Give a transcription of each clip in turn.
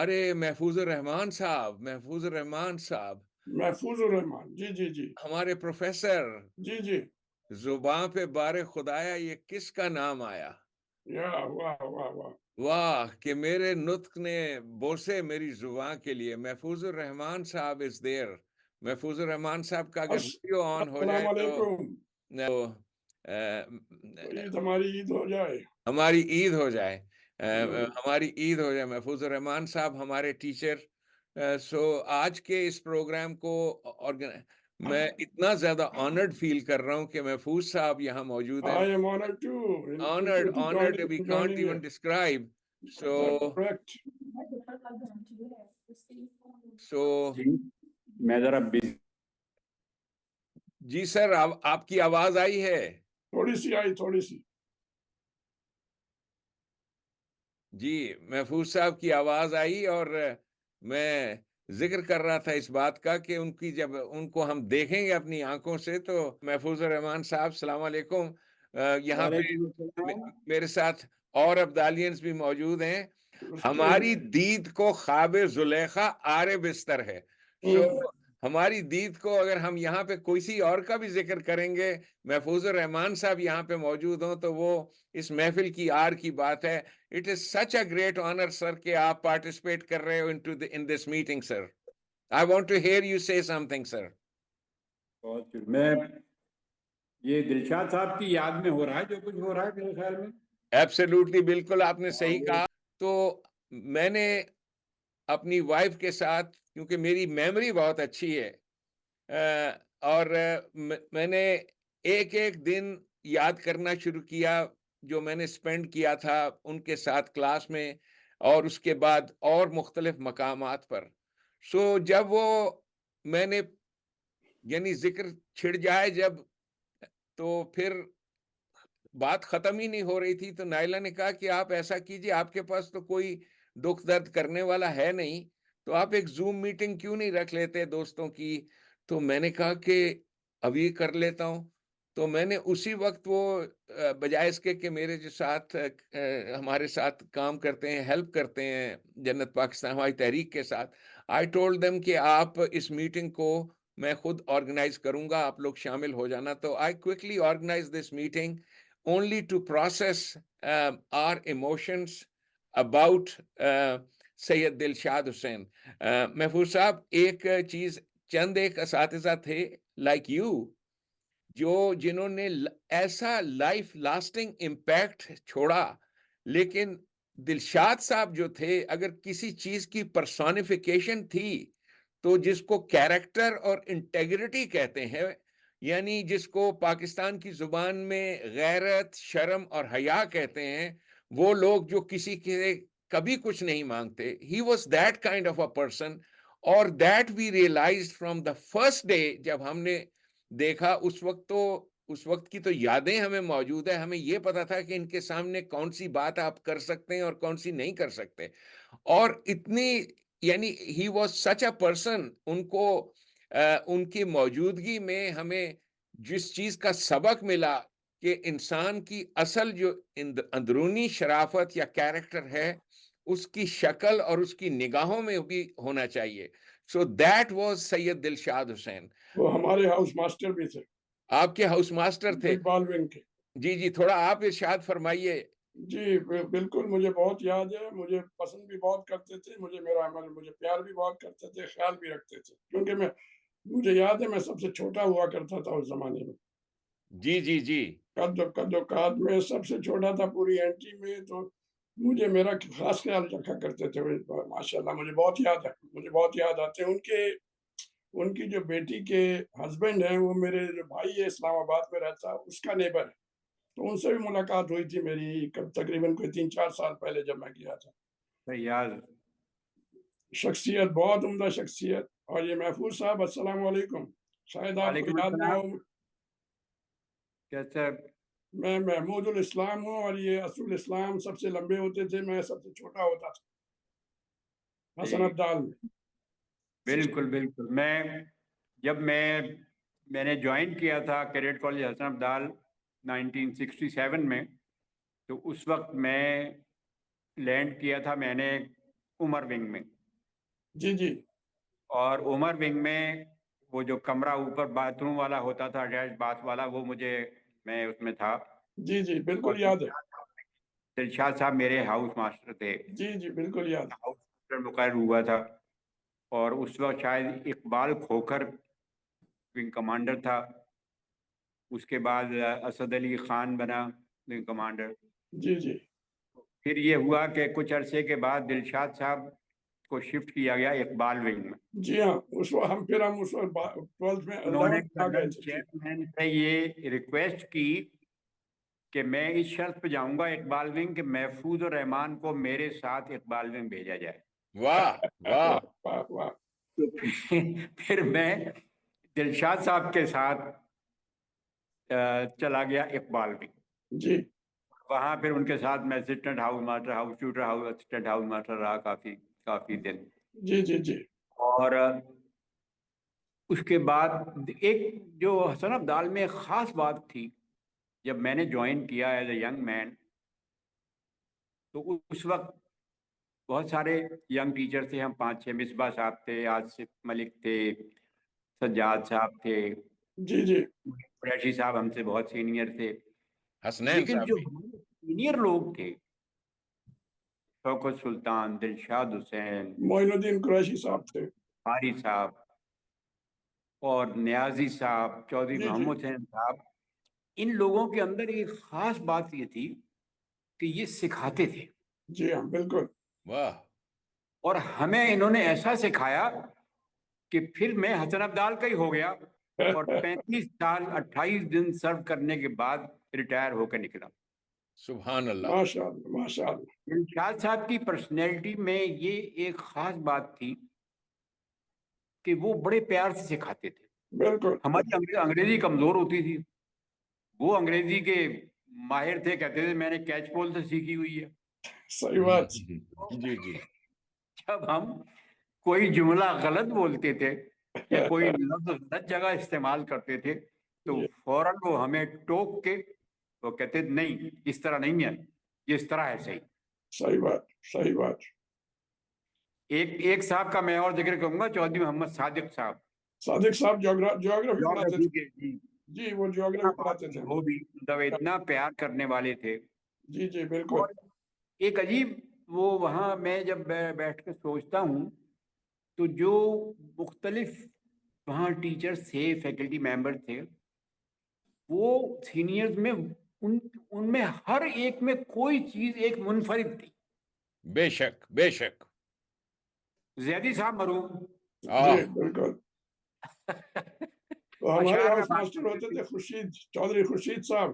अरे महफूजुर रहमान साहब, महफूजुर रहमान साहब, महफूजुर रहमान, जी जी जी हमारे प्रोफेसर। जी जी। जुबान पे बारे खुदाया ये किसका नाम आया। या वाह वाह वाह। वाह कि मेरे नुत्क ने बोसे मेरी जुबान के लिए। महफूजुर रहमान साहब इज देयर। महफूजुर रहमान साहब का अगर वीडियो ऑन हो अस्सलाम जाए तो वालेकुम। तो ईद हमारी ईद हो जाए। हमारी ईद हो जाए। हम्म। हमारी ईद हो जाए। महफूजुर रहमान साहब हमारे टीचर। सो आज के इस प्रोग्राम को ऑर्गेनाइज, मैं इतना ज्यादा ऑनर्ड फील कर रहा हूं कि महफूज साहब यहाँ मौजूद हैं। I am honored too. Honored, To honored, we can't joining even you. describe. So, Correct. so जी, मैं जरा बिजी। जी सर, आपकी आवाज आई है। थोड़ी सी आई, थोड़ी सी। जी, महफूज साहब की आवाज आई और मैं जिक्र कर रहा था इस बात का कि उनकी जब उनको हम देखेंगे अपनी आंखों से तो महफूज रहमान साहब सलाम अलैकुम। यहाँ पे वालेकुम अस्सलाम। मेरे साथ और अब्दालियंस भी मौजूद हैं। उसके हमारी दीद को ख्वाब जुलेखा आरे बिस्तर है। सो हमारी दीद को अगर हम यहाँ पे किसी और का भी जिक्र करेंगे, महफूजुर रहमान साहब यहाँ पे मौजूद हों तो वो इस महफिल की आर की बात है। It is such a great honour sir कि आप पार्टिसिपेट कर रहे हो in this meeting sir. I want to hear you say something sir. बहुत मैं ये दिलशाद साहब की याद में हो रहा है जो कुछ हो रहा है मेरे ख्याल में। एब्सोल्युटली, बिल्कुल आपने हाँ, सही वो कहा। तो मैंने अपनी वाइफ के साथ, क्योंकि मेरी मेमोरी बहुत अच्छी है, और मैंने एक एक दिन याद करना शुरू किया जो मैंने स्पेंड किया था उनके साथ क्लास में, और उसके बाद और मुख्तलिफ मकामात पर। सो जब वो मैंने यानी जिक्र छिड़ जाए जब, तो फिर बात खत्म ही नहीं हो रही थी, तो नाइला ने कहा कि आप ऐसा कीजिए, आपके पास तो कोई दुख दर्द करने वाला है नहीं, तो आप एक जूम मीटिंग क्यों नहीं रख लेते दोस्तों की। तो मैंने कहा कि अभी कर लेता हूं। तो मैंने उसी वक्त वो बजाय इसके कि मेरे जो साथ हमारे साथ काम करते हैं, हेल्प करते हैं जन्नत पाकिस्तान हमारी तहरीक के साथ, आई टोल्ड देम कि आप इस मीटिंग को मैं खुद ऑर्गेनाइज करूंगा, आप लोग शामिल हो जाना। तो I quickly organise this meeting only to process our emotions about Syed Dilshad Hussain. Mahfooz साहब, एक चीज, चंद एक असातिज़ा थे लाइक यू जो जिन्होंने ऐसा लाइफ लास्टिंग इम्पैक्ट छोड़ा। लेकिन दिलशाद साहब जो थे, अगर किसी चीज की पर्सोनिफिकेशन थी तो जिसको कैरेक्टर और इंटेग्रिटी कहते हैं, यानी जिसको पाकिस्तान की जुबान में गैरत, शर्म और हया कहते हैं, वो लोग जो किसी के कभी कुछ नहीं मांगते, he was that kind of a person. और that we realise from the first day जब हमने देखा। उस वक्त की तो यादें हमें मौजूद है, हमें यह पता था कि इनके सामने कौन सी बात आप कर सकते हैं और कौन सी नहीं कर सकते। और इतनी, यानी he was such a person, उनको उनकी मौजूदगी में हमें जिस चीज का सबक मिला कि इंसान की असल जो अंदरूनी शराफत या कैरेक्टर है, उसकी शक्ल और उसकी निगाहों में भी होना चाहिए। So that was Syed Dilshad Hussain. वो हमारे हाउस मास्टर भी थे, आपके हाउस मास्टर थे। इकबाल विंग के। जी जी, थोड़ा आप इरशाद फरमाइए। जी बिल्कुल, मुझे बहुत याद है। मुझे पसंद भी बहुत करते थे, मुझे प्यार भी बहुत करते थे, ख्याल भी रखते थे, क्योंकि मुझे याद है मैं सबसे छोटा हुआ करता था उस जमाने में। जी जी जी। कद में सबसे छोटा था पूरी एंट्री में। तो मुझे मेरा खास ख्याल रखा करते थे वो, माशाल्लाह। मुझे बहुत याद है, मुझे बहुत याद आते हैं उनके। उनकी जो बेटी के हस्बैंड हैं, वो मेरे जो भाई है इस्लामाबाद में रहता है, उसका नेबर है। तो उनसे भी मुलाकात हुई थी मेरी तकरीबन कोई 3-4 साल पहले जब मैं गया था। यार शख्सियत, बहुत उम्दा शख्सियत। और ये महफूज साहब, अस्सलाम वालेकुम। शायद आपको वालेकुम याद ना अस्सलाम। हो, कैसे? मैं महमूदुल इस्लाम हूँ और ये असुल इस्लाम सबसे लंबे होते थे, मैं सबसे छोटा होता था हसन जी, अब्दाल में। बिल्कुल बिल्कुल। मैंने ज्वाइन किया था कैडेट कॉलेज हसन अब्दाल 1967 में। तो उस वक्त मैं लैंड किया था। मैंने उमर विंग में। जी जी और उमर विंग में वो जो कमरा ऊपर बाथरूम वाला होता था, अटैच बाथ वाला, वो मैं उसमें था। जी जी, और बिल्कुल याद है। दिलशाद साहब मेरे हाउस मास्टर थे, जी जी, बिल्कुल याद है। हाउस मास्टर मुकर्रर हुआ था। और उस वक्त शायद इकबाल खोखर विंग कमांडर था। उसके बाद असद अली खान बना विंग कमांडर। जी जी फिर ये हुआ कि कुछ अरसे के बाद दिलशाद साहब को शिफ्ट किया गया इकबाल विंग में। जी हाँ, हम उस वक्त 12th में उन्होंने 11th में आ गए कर्नल थे। जी चेयरमैन से ये रिक्वेस्ट की कि मैं इस शर्त पे जाऊंगा इकबाल विंग कि महफूज और रहमान को मेरे साथ इकबाल विंग भेजा जाए। वाह वाह। वाह वाह वाह। तो फिर मैं दिलशाद साहब के साथ चला गया इकबाल विंग। जी वहां फिर उनके साथ मैं assistant house master, house shooter, house assistant house master रहा काफी काफी दिन। जी जी जी और उसके बाद एक जो हसन अब्दाल में एक खास बात थी, जब मैंने ज्वाइन किया एज ए यंग मैन, तो उस वक्त बहुत सारे यंग टीचर थे। हम 5-6, मिसबा साहब थे, आसिफ मलिक थे, सज्जाद साहब थे, जी जी कुरैशी साहब हमसे बहुत सीनियर थे। हसनैन लेकिन साहब जो भी। हमारे सीनियर लोग थे, शौकत सुल्तान, दिलशाद हुसैन, मोइनुद्दीन कुरैशी साहब थे। हारी साहब और नियाजी साहब, चौधरी जी जी मोहम्मद हुसैन साहब, इन लोगों के अंदर एक खास बात ये थी कि ये सिखाते थे। जी हाँ, बिल्कुल। वाह। और हमें इन्होंने ऐसा सिखाया कि फिर मैं हसन अब्दाल का ही हो गया। और 35 साल 28 दिन सर्व करने के बाद रिटायर होकर निकला। सुभान अल्लाह। माशाअल्लाह माशाअल्लाह। दिलशाद साहब की पर्सनैलिटी में ये एक खास बात थी कि वो बड़े प्यार से सिखाते थे। बिल्कुल हमारी अंग्रेजी कमजोर होती थी, वो अंग्रेजी के माहिर थे, कहते थे मैंने कैच बॉल से सीखी हुई है। सही बात। जी जी। जब हम कोई जुमला गलत बोलते थे या कोई लफ्ज गलत जगह इस्तेमाल करते थे, तो जी फौरन वो हमें टोक के वो कहते नहीं, इस तरह नहीं है, ये इस तरह है सही। सही बात सही बात। एक एक साहब का मैं और जिक्र करूंगा, चौधरी मोहम्मद सादिक साहब, सादिक साहब ज्योग्राफी पढ़ाते ज्योग्राफी थे। के जी। जी, वो इतना ज्योग्राफी बात पढ़ाते थे। वो भी मतलब इतना प्यार करने वाले थे। जी जी बिल्कुल। और एक अजीब, वो वहाँ मैं जब बैठ कर सोचता हूँ, तो जो मुख्तलिफ वहाँ टीचर्स थे, फैकल्टी मेंबर थे, वो सीनियर्स में उनमें हर एक में कोई चीज एक मुनफरिद थी। बेशक बेशक। जैदी साहब मरूम जी आह। बिल्कुल। तो हमारे अशारा हाउस मास्टर मास्टर होते थे, थे खुर्शीद, चौधरी खुर्शीद साहब।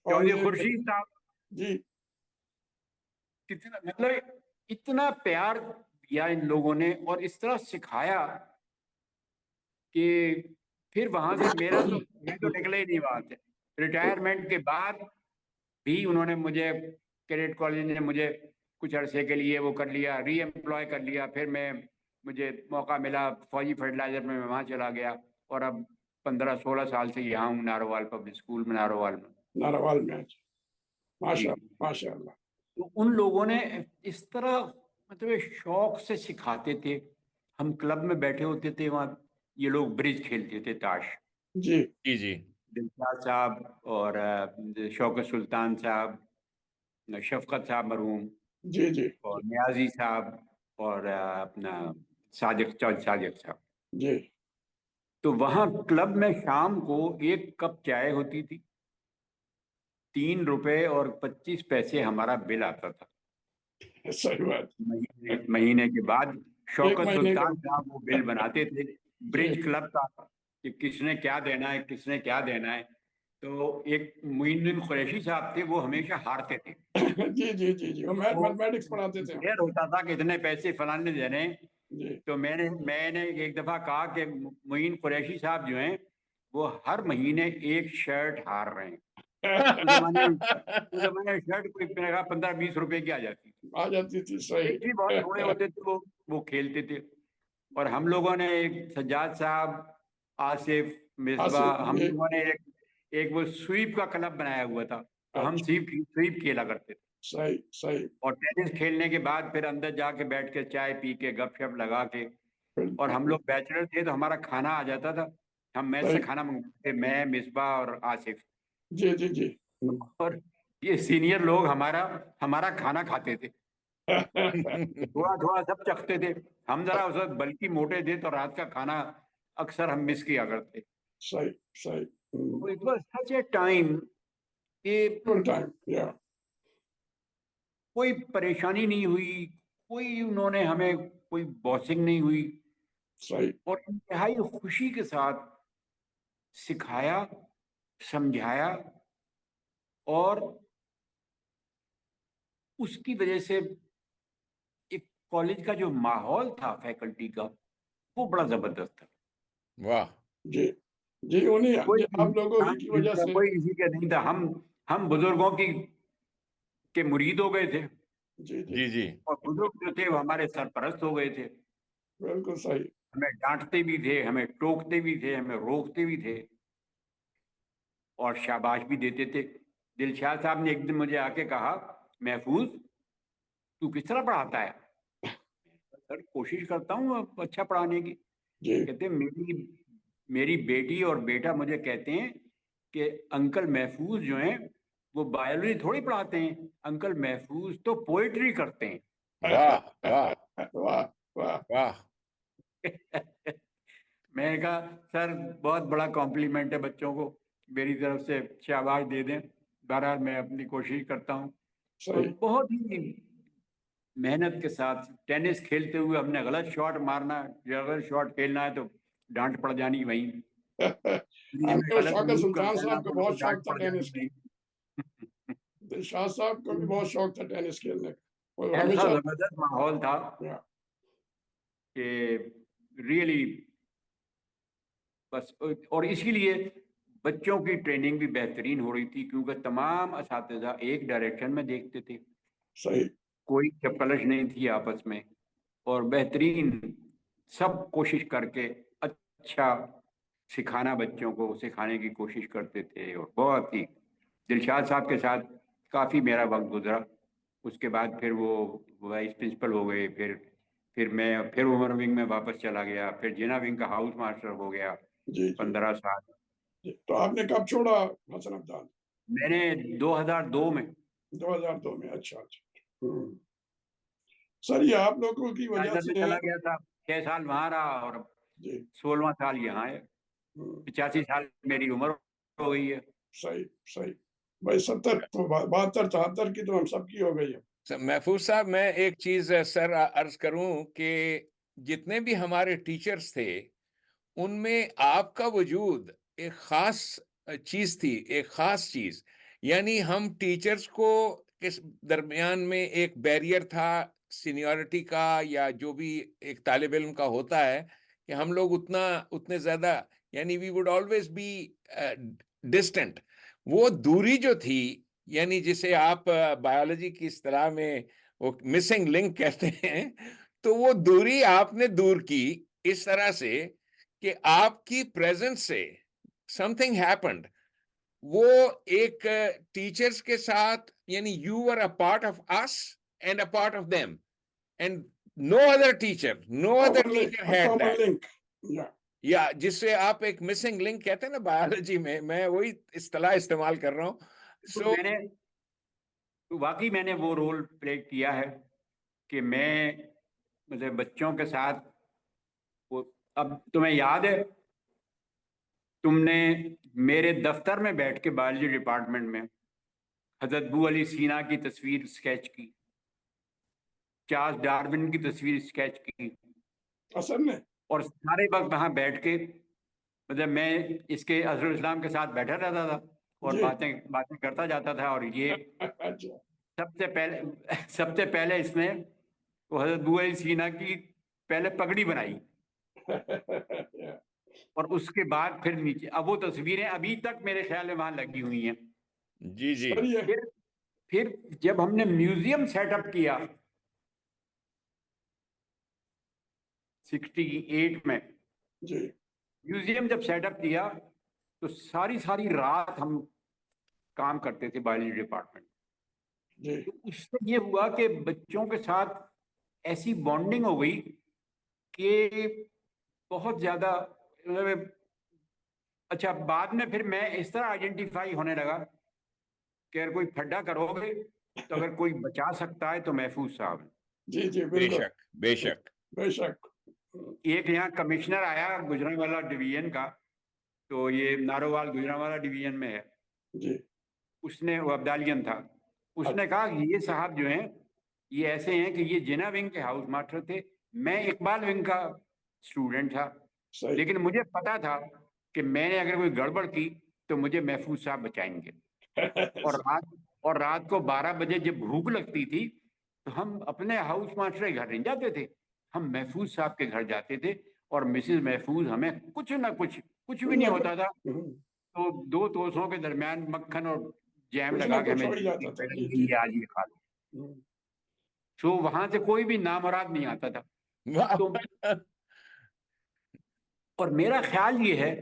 और चौधरी ये खुर्शीद साहब। जी कितना मतलब इतना प्यार दिया इन लोगों ने और इस तरह सिखाया कि फिर वहां से मैं तो निकला ही नहीं वहां से। रिटायरमेंट के बाद भी उन्होंने मुझे, कैडेट कॉलेज ने मुझे कुछ अरसे के लिए वो कर लिया, री एम्प्लॉय कर लिया। फिर मुझे मौका मिला फौजी फर्टिलाइजर में, मैं वहाँ चला गया। और अब 15-16 साल से यहाँ हूँ, नारोवाल पब्लिक स्कूल में, नारोवाल में। नारावाल में। जी। माशाअल्लाह माशाअल्लाह। तो उन लोगों ने इस तरह मतलब ये शौक से सिखाते थे। हम क्लब में बैठे होते थे वहाँ, ये लोग ब्रिज खेलते थे, ताश। जी जी जी। दिलशाद साहब और शौकत सुल्तान साहब, शफकत साहब मरहूम, जी जी और नियाजी साहब, और अपना चौधरी सादिक साहब। जी तो वहाँ क्लब में शाम को एक कप चाय होती थी, 3 रुपए और 25 पैसे हमारा बिल आता था। सही बात। महीने के बाद एक शौकत महीने का। सुल्तान साहब वो बिल बनाते थे, जी ब्रिज क्लब का, कि किसने क्या देना है, किसने क्या देना है। तो एक मोइनुद्दीन कुरैशी साहब थे, वो हमेशा हारते थे। जी जी जी जी, वो वो मैथमेटिक्स पढ़ाते थे हम। क्लियर होता था कि इतने पैसे फलाने देने हैं। जी तो मैंने एक दफा कहा कि मोइन कुरैशी साहब जो हैं, वो हर महीने एक शर्ट हार रहे हैं। उस जमाने शर्ट कोई मेरे ख्याल 15-20 रुपए की आ जाती थी। आ जाती थी, सही। पैसे भी बहुत थोड़े होते थे, वो खेलते थे। और हम लोगों ने एक सज्जाद साहब, आसिफ, मिसबा, आसिफ हम जी। लोगों ने एक एक वो स्वीप का क्लब बनाया हुआ था। तो हम अच्छा स्वीप स्वीप खेला करते थे। सही सही। और टेनिस खेलने के बाद फिर अंदर जाके बैठ के चाय पी के गपशप लगा के, और हम लोग बैचलर थे तो हमारा खाना आ जाता था, हम मेस से सही। खाना मंगवाते थे, मैं, मिसबा और आसिफ। जी जी जी। और ये सीनियर लोग हमारा हमारा खाना खाते थे, थोड़ा थोड़ा सब चखते थे। हम जरा उस वक्त बल्कि मोटे थे तो रात का खाना अक्सर हम मिस किया करते। सही सही। तो it was such A time कि गुड टाइम या। कोई परेशानी नहीं हुई, कोई उन्होंने हमें कोई बॉसिंग नहीं हुई, सही। और इंतहाई खुशी के साथ सिखाया, समझाया, और उसकी वजह से एक कॉलेज का जो माहौल था फैकल्टी का, वो बड़ा जबरदस्त था। वाह। जी जी। उन्हीं कोई आप लोगों ही की वजह से। कोई किसी का नहीं था। हम बुजुर्गों की के मुरीद हो गए थे, जी जी। जी जी। और बुजुर्ग जो थे वो हमारे सरपरस्त हो गए थे। बिल्कुल सही। हमें डांटते भी थे, हमें टोकते भी थे, हमें रोकते भी थे, और शाबाश भी देते थे। दिलशाद साहब ने एक दिन मुझे आके कहा, महफूज तू किस तरह पढ़ाता है? सर कोशिश करता हूँ अच्छा पढ़ाने की। जी। कहते मेरी मेरी बेटी और बेटा मुझे कहते हैं कि अंकल महफूज जो हैं वो बायोलॉजी थोड़ी पढ़ाते हैं, अंकल महफूज तो पोएट्री करते हैं। वाह वाह वाह वाह। वाह। मैंने कहा सर बहुत बड़ा कॉम्प्लीमेंट है बच्चों को, मेरी तरफ से शाबाश दे दें। बहरहाल मैं अपनी कोशिश करता हूँ। तो सही। बहुत ही मेहनत के साथ टेनिस खेलते हुए हमने गलत शॉट मारना, या अगर शॉट खेलना है तो डांट पड़ जानी वहीं, क्रीज में हमें गलत शौकत मूव कर सुल्तान देना साहब को तो उनको बहुत डांट शौक था पड़ जानी टेनिस का। वहीं। दिलशाद साहब को भी बहुत शौक था टेनिस खेलने का, और ऐसा हमेशा। जबरदस्त माहौल था या, कि रियली बस। और इसीलिए बच्चों की ट्रेनिंग भी बेहतरीन हो रही थी, क्योंकि तमाम असातिज़ा एक डायरेक्शन में देखते थे, सही। कोई चपकलश नहीं थी आपस में, और बेहतरीन सब कोशिश करके अच्छा सिखाना, बच्चों को सिखाने की कोशिश करते थे। और बहुत ही दिलशाद साहब के साथ काफ़ी मेरा वक्त गुजरा। उसके बाद फिर वो वाइस प्रिंसिपल हो गए, फिर मैं फिर उमर विंग में वापस चला गया, फिर जिना विंग का हाउस मास्टर हो गया जी जी 15 साल। जी। तो आपने कब छोड़ा हसन अब्दाल? मैंने 2002 में 2002 में। अच्छा अच्छा। सर ये आप लोगों की वजह इधर में से। चला गया था, 6 साल वहां रहा, और जी। 16वां साल यहाँ है। हम्म, 85 साल मेरी उम्र हो गई है। सही सही। भाई 70 तो 72 73 की तो हम सबकी हो गई है। महफूज साहब, मैं एक चीज सर अर्ज करूं कि जितने भी हमारे टीचर्स थे उनमें आपका वजूद एक खास चीज थी, एक खास चीज। यानी हम टीचर्स को किस दरमियान में एक बैरियर था सीनियरिटी का, या जो भी एक तालिब इल्म का होता है कि हम लोग उतना उतने ज्यादा, यानी we would always be distant. वो दूरी जो थी, यानी जिसे आप बायोलॉजी की इस्तिलाह में वो मिसिंग लिंक कहते हैं, तो वो दूरी आपने दूर की इस तरह से कि आपकी प्रेजेंस से समथिंग हैपेंड। वो एक टीचर्स के साथ, यानी you were a part of us and a part of them, and no other common link, teacher had common that. Link. Yeah. या जिससे आप एक मिसिंग लिंक कहते हैं ना बायोलॉजी में, मैं वही इस्तेलाह इस्तेमाल कर रहा हूं। तो सो वाकई मैंने वो रोल प्ले किया है कि मैं मतलब बच्चों के साथ वो। अब तुम्हें याद है, तुमने मेरे दफ्तर में बैठ के बायोलॉजी डिपार्टमेंट में हजरत बू अली सीना की तस्वीर स्केच की, चार्ल्स डार्विन की तस्वीर स्केच की, असल में। और सारे वक्त वहां बैठ के मतलब मैं इसके अजहरुल इस्लाम के साथ बैठा रहता था, और जी। बातें बातें करता जाता था। और ये अच्छा। सबसे पहले सबसे पहले इसने वो हजरत बू अली सीना की पहले पगड़ी बनाई, या, और उसके बाद फिर नीचे। अब वो तस्वीरें अभी तक मेरे ख्याल में वहां लगी हुई हैं। जी जी। सर ये। फिर फिर जब हमने म्यूजियम सेटअप किया 68 में, जी। म्यूजियम जब सेटअप किया तो सारी सारी रात हम काम करते थे बायोलॉजी डिपार्टमेंट। जी तो उससे ये हुआ कि बच्चों के साथ ऐसी बॉन्डिंग हो गई कि बहुत ज्यादा मतलब, अच्छा बाद में फिर मैं इस तरह आइडेंटिफाई होने लगा कि अगर कोई फड्डा करोगे तो अगर कोई बचा सकता है तो महफूज साहब हैं। जी जी बिल्कुल। बेशक, बेशक। बेशक। एक यहाँ कमिश्नर आया गुजरांवाला डिवीजन का, तो ये नारोवाल गुजरांवाला डिवीजन में है, जी उसने, वो अब्दालियन था, उसने अच्छा, कहा कि ये साहब जो हैं ये ऐसे हैं कि ये जिना विंग के हाउस मास्टर थे, मैं इकबाल विंग का स्टूडेंट था, सही। लेकिन मुझे पता था कि मैंने अगर कोई गड़बड़ की तो मुझे महफूज साहब बचाएंगे। और रात और रात को 12 बजे जब भूख लगती थी तो हम अपने हाउस मास्टर के घर नहीं जाते थे, हम महफूज साहब के घर जाते थे, और मिसेज महफूज हमें कुछ ना कुछ, कुछ भी नहीं ना कुछ होता था तो दो तोशों के दरमियान मक्खन और जैम कुछ ना लगा के कुछ हमें हो ही देती, जाता था। जी ये जी। आज ये खा लो। हम्म, तो वहां से कोई भी नामुराद नहीं आता था। वाह! तो और मेरा ख्याल ये है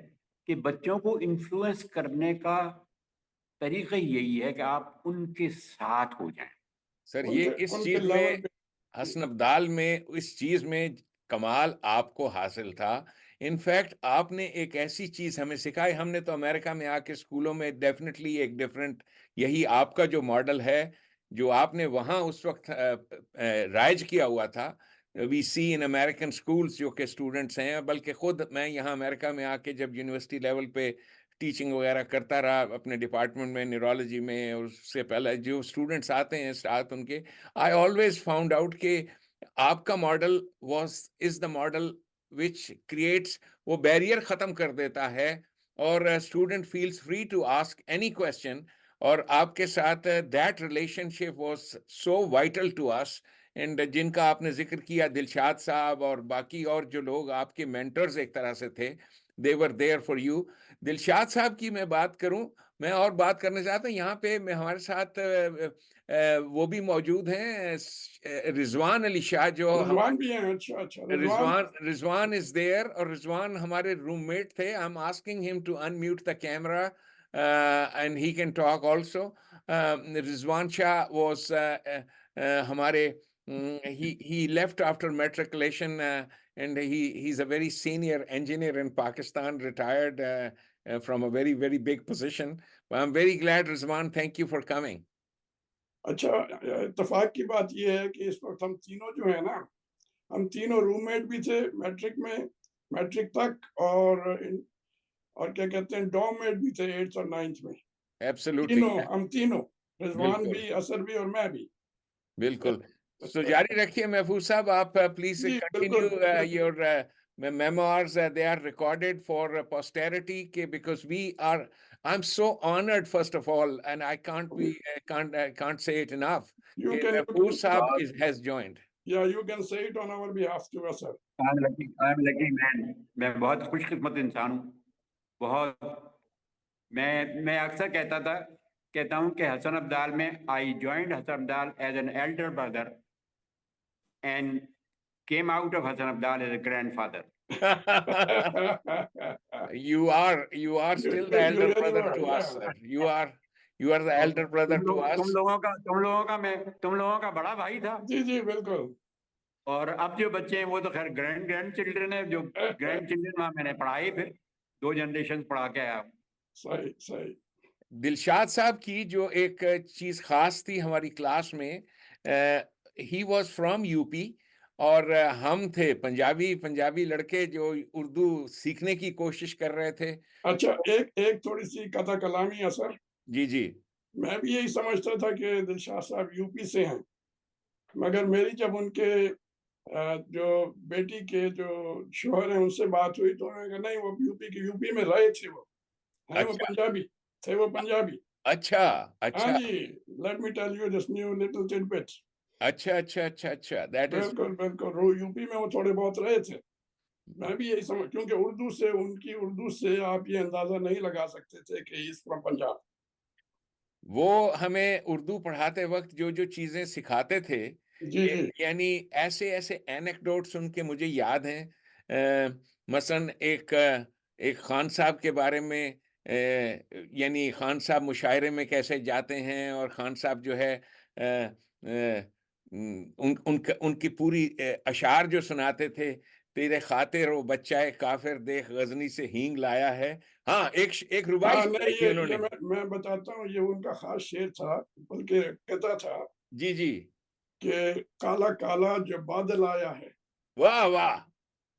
कि बच्चों को इन्फ्लुएंस करने का तरीका ही यही है कि आप उनके साथ हो जाएं। सर, ये उनके इस उनके चीज़ लेवल में पे। जी हसन अब्दाल में इस चीज़ में कमाल आपको हासिल था। इनफैक्ट आपने एक ऐसी चीज़ हमें सिखाई, हमने तो अमेरिका में आके स्कूलों में डेफ़िनेटली एक डिफरेंट, यही आपका जो मॉडल है, जो आपने वहाँ उस वक़्त राइज़ किया हुआ था। We see in American schools जो कि स्टूडेंट्स हैं, बल्कि खुद मैं यहाँ अमेरिका में आके जब यूनिवर्सिटी लेवल पे टीचिंग वगैरह करता रहा अपने डिपार्टमेंट में, न्यूरोलॉजी में, और उससे पहले जो स्टूडेंट्स आते हैं साथ उनके, आई ऑलवेज फाउंड आउट कि आपका model was is the model which creates, वो बैरियर खत्म कर देता है, और student feels free to ask any question. और आपके साथ that relationship was so vital to us. And जिनका आपने जिक्र किया, दिलशाद साहब और बाकी और जो लोग आपके मेंटर्स एक तरह से थे, they were there for you. Dilshad sahab की मैं बात करूं, मैं और बात करना चाहता हूं, यहाँ पे मैं हमारे साथ वो भी मौजूद हैं, रिजवान अली शाह, जो रिजवान हमारे भी हैं। अच्छा अच्छा, रिजवान। रिजवान रिजवान इज देयर, और रिजवान हमारे रूममेट थे। I am asking him to unmute the camera and he can talk also. Rizwan Shah was हमारे, he left after matriculation, and he's a very senior engineer in Pakistan, retired from a very very big position. I'm very glad, Rizwan, thank you for coming. अच्छा, इत्तेफाक की बात यह है कि इस वक्त हम तीनों जो है ना, हम तीनों रूममेट भी थे मैट्रिक में, मैट्रिक तक, और क्या कहते हैं, डॉर्म मेट भी थे 8th और 9th में। Absolutely. तीनों, हम तीनों, रिजवान बिल्कुल, भी, असर भी और मैं भी। बिल्कुल। So जारी रखिए महफूज साहब, आप प्लीज जी बिल्कुल कंटिन्यू बिल्कुल। your memoirs. They are recorded for posterity, because we are, I'm so honored, first of all, and I can't say it enough, you कि कैन महफूज साहब बहुत, has joined. या you can say it on our behalf to असर। I am lucky man, मैं बहुत खुशकिस्मत इंसान हूँ। बहुत, मैं अक्सर कहता हूँ कि हसन अब्दाल में, I joined Hasan Abdal as an elder brother and came out of Hasan Abdal as a grandfather. You are still the you elder really brother were, to या। us, sir. You are the elder brother to us. तुम लोगों का बड़ा भाई था। जी जी बिल्कुल। और अब जो बच्चे हैं वो तो खैर ग्रैंड ग्रैंड चिल्ड्रन है, जो ग्रैंड चिल्ड्रन वहाँ मैंने पढ़ाई, फिर 2 जनरेशन पढ़ा के आया हूँ। सही सही। दिलशाद साहब की जो एक चीज खास थी हमारी क्लास में, ही वॉज फ्रॉम यूपी, और हम थे पंजाबी पंजाबी लड़के जो उर्दू सीखने की कोशिश कर रहे थे। अच्छा, एक एक थोड़ी सी कथा कलामी असर। जी जी। मैं भी यही समझता था कि दिलशाद साहब यूपी से हैं, मगर मेरी जब उनके जो बेटी के जो शोहर हैं उनसे बात हुई तो उन्होंने कहा नहीं, वो यूपी के, यूपी में रहे थे वो, हैं वो अच्छा पंजाबी, थे वो पंजाबी। अच्छा हाँ अच्छा जी, let me tell you this new little tidbit. अच्छा अच्छा अच्छा अच्छा, दैट इज बिल्कुल बिल्कुल, यूपी में वो थोड़े बहुत रहे थे। मैं भी यही समझ, क्योंकि उर्दू से, उनकी उर्दू से आप ये अंदाजा नहीं लगा सकते थे कि इस फ्रॉम पंजाब। वो हमें उर्दू पढ़ाते वक्त जो जो चीजें सिखाते थे, जी जी। यानी ऐसे ऐसे एनेक्डोट्स उनके मुझे याद हैं। मसलन एक खान साहब के बारे में, यानी खान साहब मुशायरे में कैसे जाते हैं, और खान साहब जो है उनकी पूरी अशार जो सुनाते थे, तेरे खातिर वो बच्चा काफिर देख गजनी से हींग लाया है। हाँ, एक रुबाई हाँ, सुनाई नहीं, थी ये उन्होंने। मैं बताता हूँ, ये उनका खास शेर था, बल्कि कहता था जी जी। कि काला काला जो बादल आया है, वाह वाह।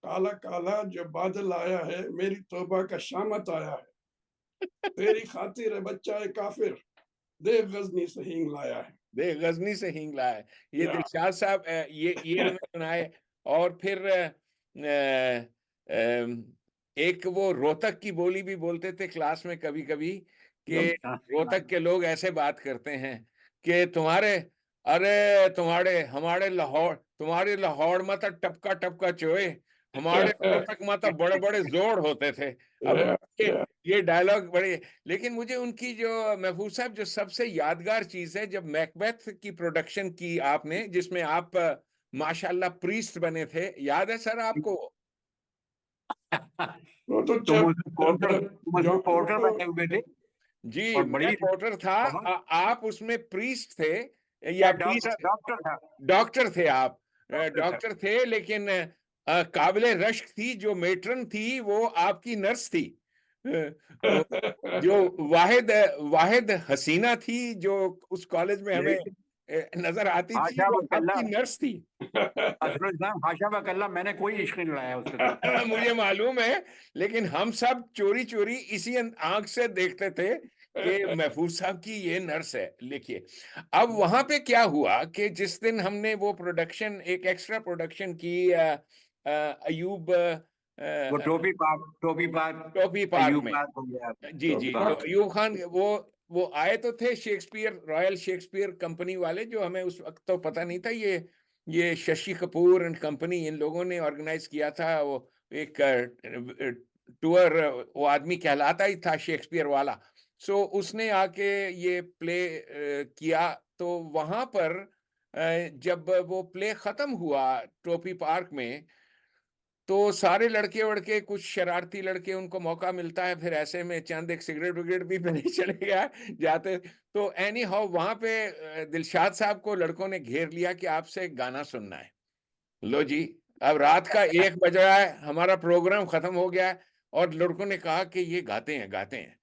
काला काला जो बादल आया है, मेरी तौबा का शामत आया है, तेरी खातिर है बच्चा है काफिर, देख गजनी से हींग लाया है। देख गजनी से हींग लाया है। ये या दिलशाद साहब ये हमें सुनाए। और फिर एक वो रोहतक की बोली भी बोलते थे क्लास में कभी कभी, कि जब रोहतक के लोग ऐसे बात करते हैं कि तुम्हारे हमारे लाहौर, तुम्हारे लाहौर में तो टपका टपका चोए, हमारे रोहतक में तो बड़े बड़े जोड़ होते थे। अब या, ये या, ये डायलॉग बड़े। लेकिन मुझे उनकी जो महफूज साहब जो सबसे यादगार चीज है, जब मैकबेथ की प्रोडक्शन की आपने, जिसमें आप माशाल्लाह प्रीस्ट बने थे, याद है सर आपको? वो तो तुम उसमें पोर्टर, तुम जो उसमें वो पोर्टर तो बने हुए थे जी, और मैं बड़ी पोर्टर था। बहुत आप उसमें प्रीस्ट थे, या या डॉक्टर, प्रीस्ट डॉक्टर था, डॉक्टर थे आप। डॉक्टर था। डॉक्टर थे, लेकिन काबिले रश्क थी जो मेट्रन थी, वो आपकी नर्स थी। वो जो वाहिद वाहिद हसीना थी जो उस कॉलेज में हमें लेकिन नजर आती थी, हाशा वो वकल्ला, आपकी नर्स थी। असलुल इस्लाम, हाशा वकल्ला, मैंने कोई इश्क नहीं लाया उसके साथ। मुझे मालूम है, लेकिन हम सब चोरी चोरी इसी आंख से देखते थे कि महफूज साहब की ये नर्स है। लिखिए, अब वहां पे क्या हुआ कि जिस दिन हमने वो प्रोडक्शन, एक एक्स्ट्रा प्रोडक्शन की अयूब वो टोपी पार्क, टॉपी पार्क अयूब में। पार्क हो गया, जी तो जी, तो बात अयूब खान वो आए तो थे, शेक्सपियर, रॉयल शेक्सपियर कंपनी वाले, जो हमें उस वक्त तो पता नहीं था। ये शशि कपूर एंड कंपनी, इन लोगों ने ऑर्गेनाइज किया था वो एक टूर। वो आदमी कहलाता ही था शेक्सपियर वाला। सो उसने आके ये प्ले किया। तो वहां पर जब वो प्ले खत्म हुआ टोपी पार्क में, तो सारे लड़के वड़के, कुछ शरारती लड़के, उनको मौका मिलता है फिर ऐसे में चंद एक सिगरेट विगरेट भी पीने चले गया जाते। तो एनी हाउ वहां पे दिलशाद साहब को लड़कों ने घेर लिया कि आपसे एक गाना सुनना है। लो जी, अब रात का 1 बज रहा है, हमारा प्रोग्राम खत्म हो गया है, और लड़कों ने कहा कि ये गाते हैं गाते हैं।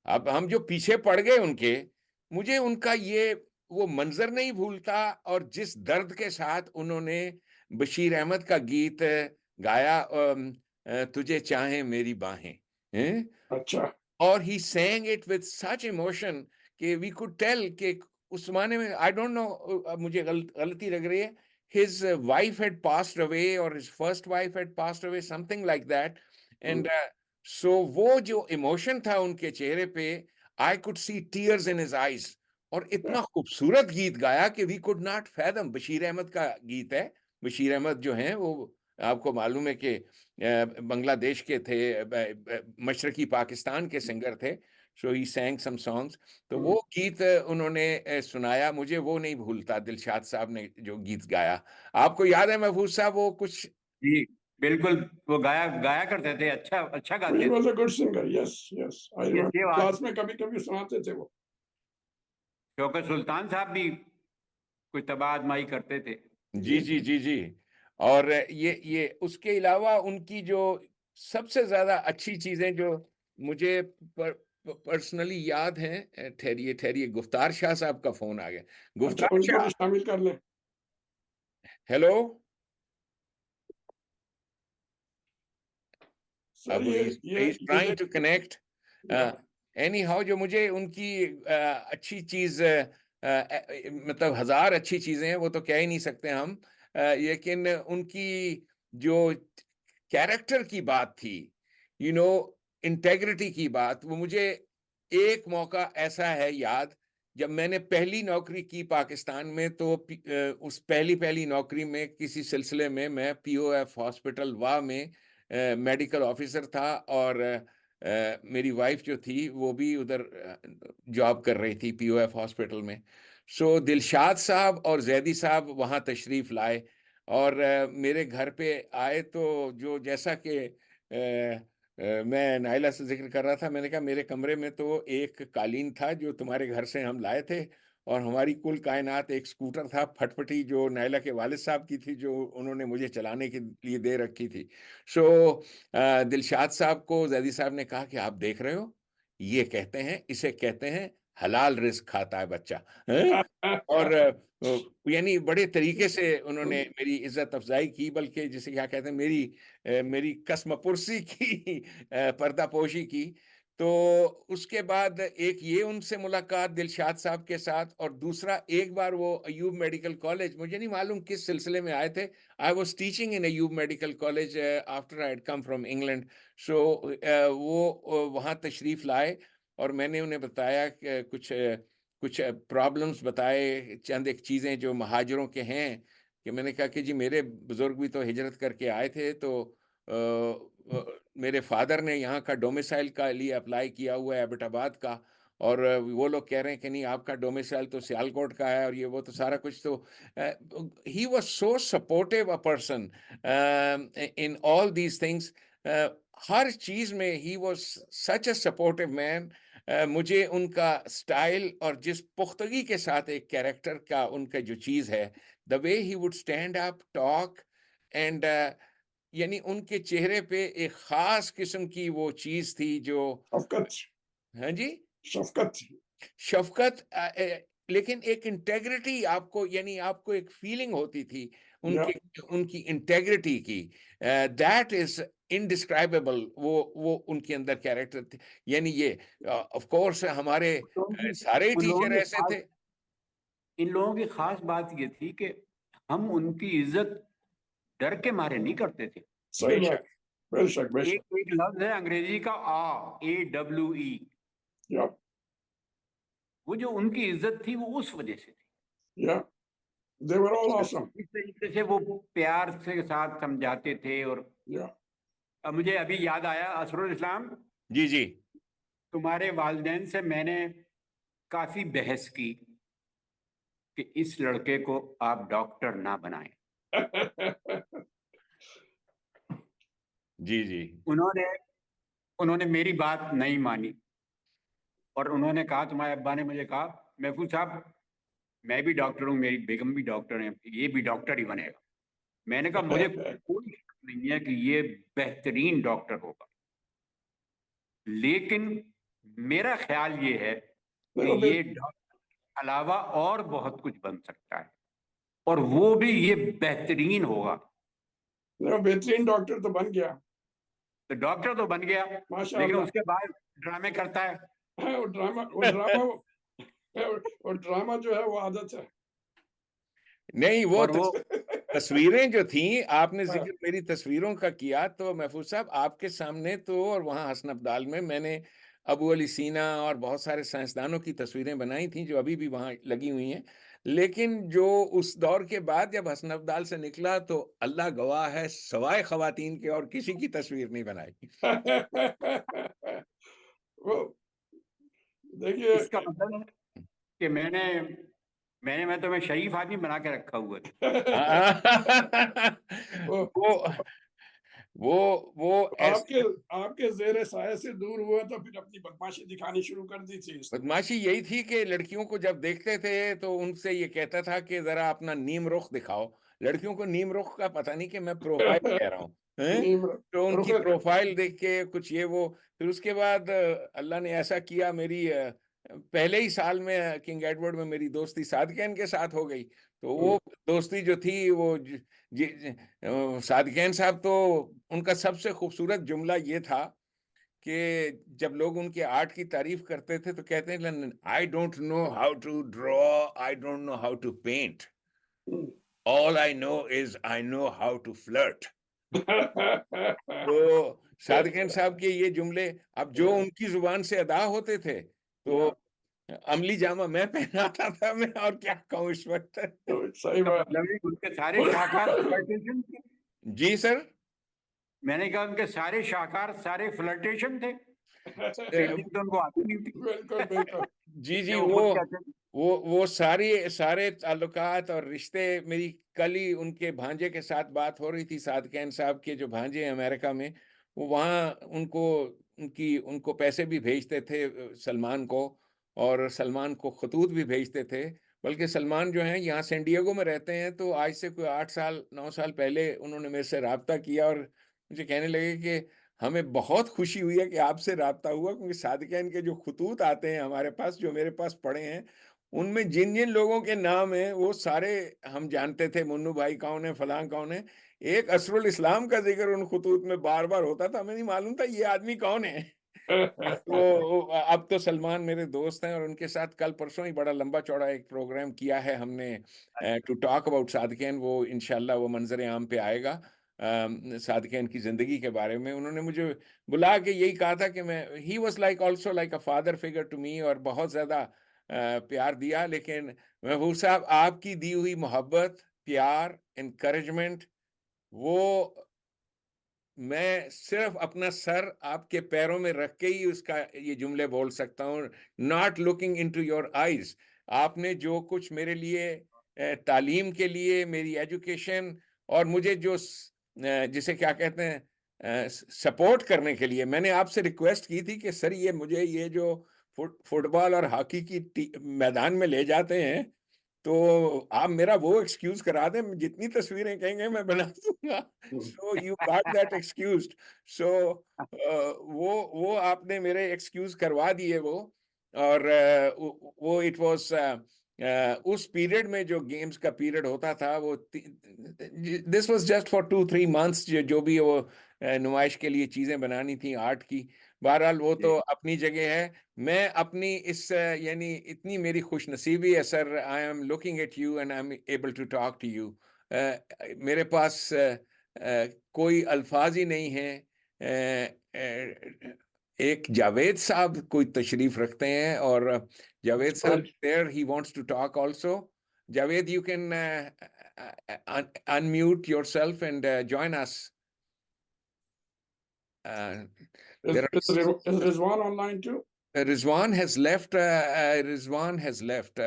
अब हम जो पीछे पड़ गए उनके, मुझे उनका ये वो मंजर नहीं भूलता, और जिस दर्द के साथ उन्होंने बशीर अहमद का गीत गाया, तुझे चाहे मेरी बाहें, हैं? अच्छा। और ही sang it with such emotion कि we could tell कि उस जमाने में, I don't know, अब मुझे गलती लग रही है, his wife had passed away, or his first wife had passed away, something like that. And so वो जो इमोशन था उनके चेहरे पे, I could see tears in his eyes। और इतना खूबसूरत गीत गाया कि we could not fathom। Bashir Ahmad का गीत है। बशीर अहमद जो हैं, वो आपको मालूम है कि बांग्लादेश के थे, मशरकी पाकिस्तान के सिंगर थे। सो ही सैंग सम सॉन्ग्स। तो वो गीत उन्होंने सुनाया। मुझे वो नहीं भूलता, दिलशाद साहब ने जो गीत गाया। आपको याद है महफूज साहब वो कुछ? जी बिल्कुल, वो गाया गाया करते थे, अच्छा अच्छा ही गाते थे। Was a good singer, yes yes, I ये रिमेम्बर बात, क्लास में कभी कभी सुनाते थे वो। शौकत सुल्तान साहब भी कुछ तबाह आजमाई करते थे। जी जी जी जी। और ये उसके अलावा उनकी जो सबसे ज्यादा अच्छी चीजें जो मुझे पर्सनली याद हैं, ठहरिए ठहरिए, गुफ्तार शाह साहब का फोन आ गया। अच्छा, गुफ्तार उनको शाह, भी शामिल कर लें। हेलो। सर अब ये he's trying मुझे, to connect। या एनी हाउ, जो मुझे उनकी अच्छी चीज, मतलब हजार अच्छी चीजें हैं, वो तो कह ही नहीं सकते हम। लेकिन उनकी जो कैरेक्टर की बात थी, इंटेग्रिटी की बात, वो मुझे एक मौका ऐसा है याद, जब मैंने पहली नौकरी की पाकिस्तान में, तो उस पहली पहली नौकरी में किसी सिलसिले में मैं पीओएफ हॉस्पिटल वाह में मेडिकल ऑफिसर था। और मेरी वाइफ जो थी वो भी उधर जॉब कर रही थी पीओएफ हॉस्पिटल में। सो दिलशाद साहब और जैदी साहब वहाँ तशरीफ लाए, और मेरे घर पे आए। तो जो जैसा कि मैं नाइला से जिक्र कर रहा था, मैंने कहा मेरे कमरे में तो एक कालीन था जो तुम्हारे घर से हम लाए थे, और हमारी कुल कायनात एक स्कूटर था फटफटी, जो नायला के वालिद साहब की थी, जो उन्होंने मुझे चलाने के लिए दे रखी थी। सो दिलशाद साहब को ज़ैदी साहब ने कहा कि आप देख रहे हो, ये कहते हैं, इसे कहते हैं हलाल रिज़्क खाता है बच्चा, हैं? और यानी बड़े तरीके से उन्होंने मेरी इज़्ज़त अफ़ज़ाई की, बल्कि जिसे क्या कहते हैं, मेरी कसमपुरसी की, पर्दापोशी की। तो उसके बाद एक ये उनसे मुलाकात दिलशाद साहब के साथ, और दूसरा एक बार वो अय्यूब मेडिकल कॉलेज, मुझे नहीं मालूम किस सिलसिले में आए थे। I was teaching in Ayub medical college after I had come from England. So वो वहाँ तशरीफ़ लाए और मैंने उन्हें बताया कि कुछ प्रॉब्लम्स बताए, चंद एक चीज़ें जो महाजिरों के हैं, कि मैंने कहा कि जी मेरे बुज़ुर्ग भी तो हिजरत करके आए थे, तो मेरे फादर ने यहाँ का डोमिसाइल का लिए अप्लाई किया हुआ है एबटाबाद का, और वो लोग कह रहे हैं कि नहीं, आपका डोमिसाइल तो सियालकोट का है, और ये वो तो सारा कुछ। तो he was so supportive a person in all these things. हर चीज़ में he was such a supportive man. मुझे उनका स्टाइल और जिस पुख्तगी के साथ एक कैरेक्टर का उनका जो चीज़ है, the way he would stand up, talk, and यानी उनके चेहरे पे एक ख़ास किस्म की वो चीज़ थी जो शफ़क़त, हाँ जी? शफ़क़त। शफ़क़त, लेकिन एक इंटेग्रिटी आपको, यानी आपको एक फ़ीलिंग होती थी या उनकी उनकी इंटेग्रिटी की। दैट इज़ इंडिस्क्राइबेबल, वो उनके अंदर कैरेक्टर थे। यानी ये ऑफ़ कोर्स हमारे सारे ही उन लोगों टीचर की ऐसे खास थे। इन लोगों की खास बात ये थी कि हम उनकी इज्जत डर के मारे नहीं करते थे। सही बात, बेशक, बेशक। एक एक लफ्ज है अंग्रेजी का AWE, या वो जो उनकी इज्जत थी वो उस वजह से थी। या दे वर ऑल ऑसम। इस तरीके से वो प्यार से साथ समझाते थे। और या अब मुझे अभी याद आया, असरुल इस्लाम, जी, जी। तुम्हारे वालिदैन से मैंने काफी बहस की कि इस लड़के को आप डॉक्टर ना बनाएं। जी, जी। उन्होंने उन्होंने मेरी बात नहीं मानी और उन्होंने कहा, तुम्हारे अब्बा ने मुझे कहा, महफूज साहब मैं भी डॉक्टर हूँ, मेरी बेगम भी डॉक्टर है, ये भी डॉक्टर ही बनेगा। मैंने कहा मुझे कोई शक नहीं है कि ये बेहतरीन डॉक्टर होगा, लेकिन मेरा ख्याल ये है कि देखो ये डॉक्टर के अलावा और बहुत कुछ बन सकता है, और वो भी ये बेहतरीन होगा। देखो, बेहतरीन डॉक्टर तो बन गया, तो डॉक्टर तो बन गया, लेकिन माशाअल्लाह। उसके बाद ड्रामे करता है। वो ड्रामा वो ड्रामा जो है वो आदत है। नहीं, वो और वो तस्वीरें जो थीं, आपने हाँ, ज़िक्र मेरी तस्वीरों का किया, तो महफूज़ साहब आपके सामने तो, और वहाँ हसन अब्दाल में मैंने अबू अली सीना और बहुत सारे साइंसदानों की तस्वीरें बनाई थीं, जो अभी भी वहाँ लगी हुई हैं। लेकिन जो उस दौर के बाद जब हसन अब्दाल से निकला, तो अल्लाह गवाह है, सवाए ख़वातीन के और किसी की तस्वीर नहीं बनाई। वो देखिए, इसका मतलब है कि मैं तुम्हें शरीफ आदमी बना के रखा हुआ है। वो वो वो वो आपके ऐसे आपके ज़ेर साये से दूर हुआ तो फिर अपनी बदमाशी दिखानी शुरू कर दी थी इसने। बदमाशी यही थी कि लड़कियों को जब देखते थे तो उनसे ये कहता था कि ज़रा अपना नीम रुख दिखाओ। लड़कियों को नीम रुख का पता नहीं कि मैं प्रोफ़ाइल कह रहा हूँ, हैं? नीम तो उनकी रुख प्रोफ़ाइल देख के कुछ ये वो, फिर उसके बाद अल्लाह ने ऐसा किया, मेरी पहले ही साल में किंग एडवर्ड में मेरी दोस्ती सादिक़ैन के साथ हो गई। तो वो दोस्ती जो थी वो सादिक़ैन साहब, तो उनका सबसे खूबसूरत जुमला ये था कि जब लोग उनके आर्ट की तारीफ करते थे तो कहते हैं, I don't know how to draw, I don't know how to paint, all I know is I know how to flirt. तो सादिक़ैन साहब के ये जुमले, अब जो उनकी जुबान से अदा होते थे, तो अमली जामा मैं पहनाता था, मैं और क्या कहूँ इस वक्त। सही इसका बात। मतलब है कि उनके सारे शाखार फ्लर्टेशन थे। जी सर। मैंने कहा उनके सारे शाखार सारे फ्लर्टेशन थे। पेंटिंग तो उनको आती नहीं थी। बिल्कुल, बिल्कुल। जी, ये जी, वो खुद कहते थे। वो सारे ताल्लुकात और रिश्ते, मेरी कल ही उनके भांजे के साथ बात हो रही थी, सादकैन साहब के जो भांजे हैं अमेरिका में, वो वहाँ उनको पैसे भी भेजते थे, सलमान को, और सलमान को खतूत भी भेजते थे। बल्कि सलमान जो हैं यहाँ सैन डिएगो में रहते हैं, तो आज से कोई 8 साल 9 साल पहले उन्होंने मेरे से राब्ता किया और मुझे कहने लगे कि हमें बहुत खुशी हुई है कि आपसे राब्ता हुआ, क्योंकि सादिक़ैन के जो खतूत आते हैं हमारे पास, जो मेरे पास पड़े हैं, उनमें जिन-जिन लोगों के नाम हैं वो सारे हम जानते थे, मुन्नू भाई कौन है, फलाँ कौन है। एक असरुल इस्लाम का ज़िक्र उन खतूत में बार-बार होता था, हमें नहीं मालूम था ये आदमी कौन है। तो अब तो सलमान मेरे दोस्त हैं और उनके साथ कल परसों ही बड़ा लंबा-चौड़ा एक प्रोग्राम किया है हमने टू टॉक अबाउट सादिक़ैन। वो इंशाअल्लाह वो मंज़र-ए-आम पे आएगा। सादिक़ैन की ज़िंदगी के बारे में उन्होंने मुझे बुला के यही कहा था कि मैं he was like also like a father figure to me, और बहुत ज़्यादा प्यार दिया। लेकिन महबूब साहब, आपकी दी हुई मोहब्बत, प्यार, एनकरेजमेंट, वो मैं सिर्फ अपना सर आपके पैरों में रख के ही उसका ये जुमले बोल सकता हूँ, not looking into your eyes. आपने जो कुछ मेरे लिए तालीम के लिए, मेरी एजुकेशन और मुझे जो जिसे क्या कहते हैं सपोर्ट करने के लिए, मैंने आपसे रिक्वेस्ट की थी कि सर ये मुझे ये जो फुटबॉल और हॉकी की मैदान में ले जाते हैं, तो आप मेरा वो एक्सक्यूज करा दें, जितनी तस्वीरें कहेंगे मैं बना दूंगा। So you got that excused. So वो आपने मेरे एक्सक्यूज करवा दिए वो। और वो इट वाज उस पीरियड में जो गेम्स का पीरियड होता था, वो this was just for 2-3 months, जो भी वो नुमाइश के लिए चीजें बनानी थी आर्ट की। बहरहाल वो तो अपनी जगह है। मैं अपनी इस यानी इतनी मेरी खुशनसीबी है sir, I am looking at you and I am able to talk to you. मेरे पास कोई अल्फाज ही नहीं है। एक जावेद साहब कोई तशरीफ रखते हैं और Javed sahab there, he wants to talk also. Javed, you can unmute yourself and join us. There Is Rizwan online too? Rizwan has left. Rizwan has left.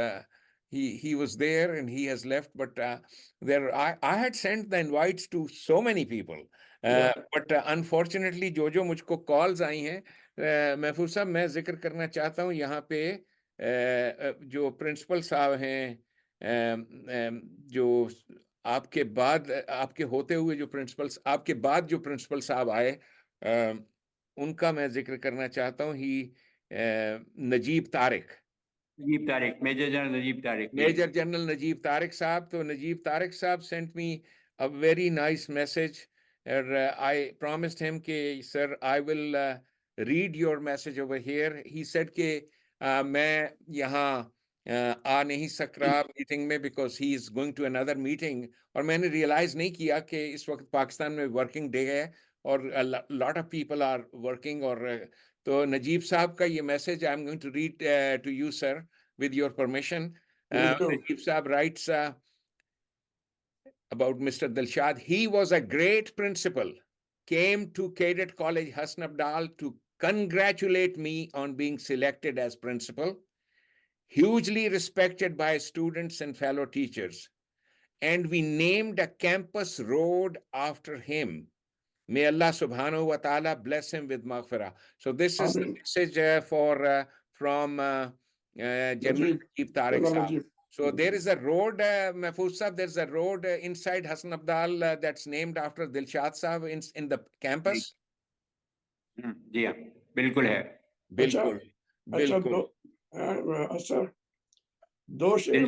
He was there and he has left. But I had sent the invites to so many people. But unfortunately, जो मुझको calls आई हैं, महफूज साहब, मैं जिक्र करना चाहता हूँ यहाँ पे जो प्रिंसिपल साहब हैं, जो आपके बाद आपके होते हुए जो प्रिंसिपल्स आपके बाद जो प्रिंसिपल साहब आए, उनका मैं जिक्र करना चाहता हूँ। Najeeb Tariq, major general Najeeb Tariq, major general Najeeb Tariq sahab. तो नजीब तारिक साहब sent me a very nice message, and I promised him कि sir, I will read your message over here. He said कि मैं यहाँ आ नहीं सक रहा मीटिंग में because he is going to another meeting, और मैंने realize नहीं किया कि इस वक्त पाकिस्तान में working day है और a lot of people are working। और तो नजीब साहब का ये message I am going to read to you sir, with your permission. Najib Saab writes about Mr. Dilshad. He was a great principal, came to Cadet College Hassan Abdal to congratulate me on being selected as principal, hugely respected by students and fellow teachers, and we named a campus road after him. May Allah subhanahu wa ta'ala bless him with maghfirah. So this is the message from General Najib Tariq Saab. So there is a road, Mahfouz Saab, there's a road inside Hassan Abdal that's named after Dilshad Saab in the campus. जी हाँ, बिल्कुल है। बिल्कुल, बिल्कुल। अच्छा, दो शेर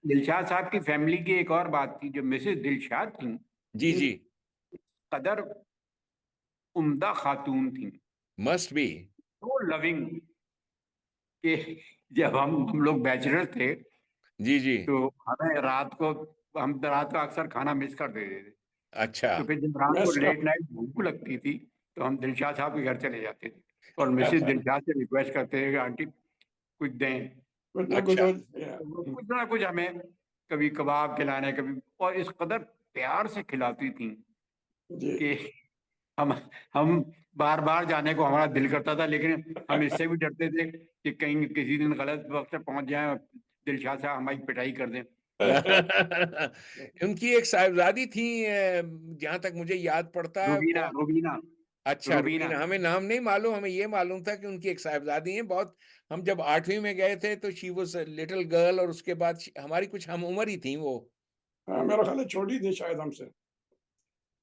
दिलशाद साहब की family की एक और बात थी, जो मिसेस दिलशाद थी, जी जी, कदर उम्दा खातून थी, मस्ट बी तो लविंग कि जब हम लोग बैचलर थे जी जी, तो हमें रात को अक्सर खाना मिस कर देते थे। अच्छा, तो फिर जब रात को लेट नाइट भूख लगती थी तो हम दिलशाद साहब के घर चले जाते थे और मिसेस दिलशाद से रिक्वेस्ट करते थे कि आंटी कुछ दें, कुछ ना कुछ हमें कभी कबाब खिलाने, कभी, और इस कदर प्यार से खिलाती थी कि हम बार बार जाने को हमारा दिल करता था, लेकिन हम इससे भी डरते थे कि कहीं किसी दिन गलत वक्त पे पहुंच जाए और दिलशाद साहब हमारी पिटाई कर दें। उनकी एक साहिबजादी थी, जहां तक मुझे याद पड़ता है, रुबीना अच्छा, रुबीना। रुबीना, हमें नाम नहीं मालूम, हमें ये मालूम था कि उनकी एक साहिबजादी हैं बहुत। हम जब 8वीं में गए थे तो she was a little girl, और उसके बाद हमारी कुछ हम उम्र ही थी वो। हाँ, मेरा ख्याल है छोटी थी शायद हमसे।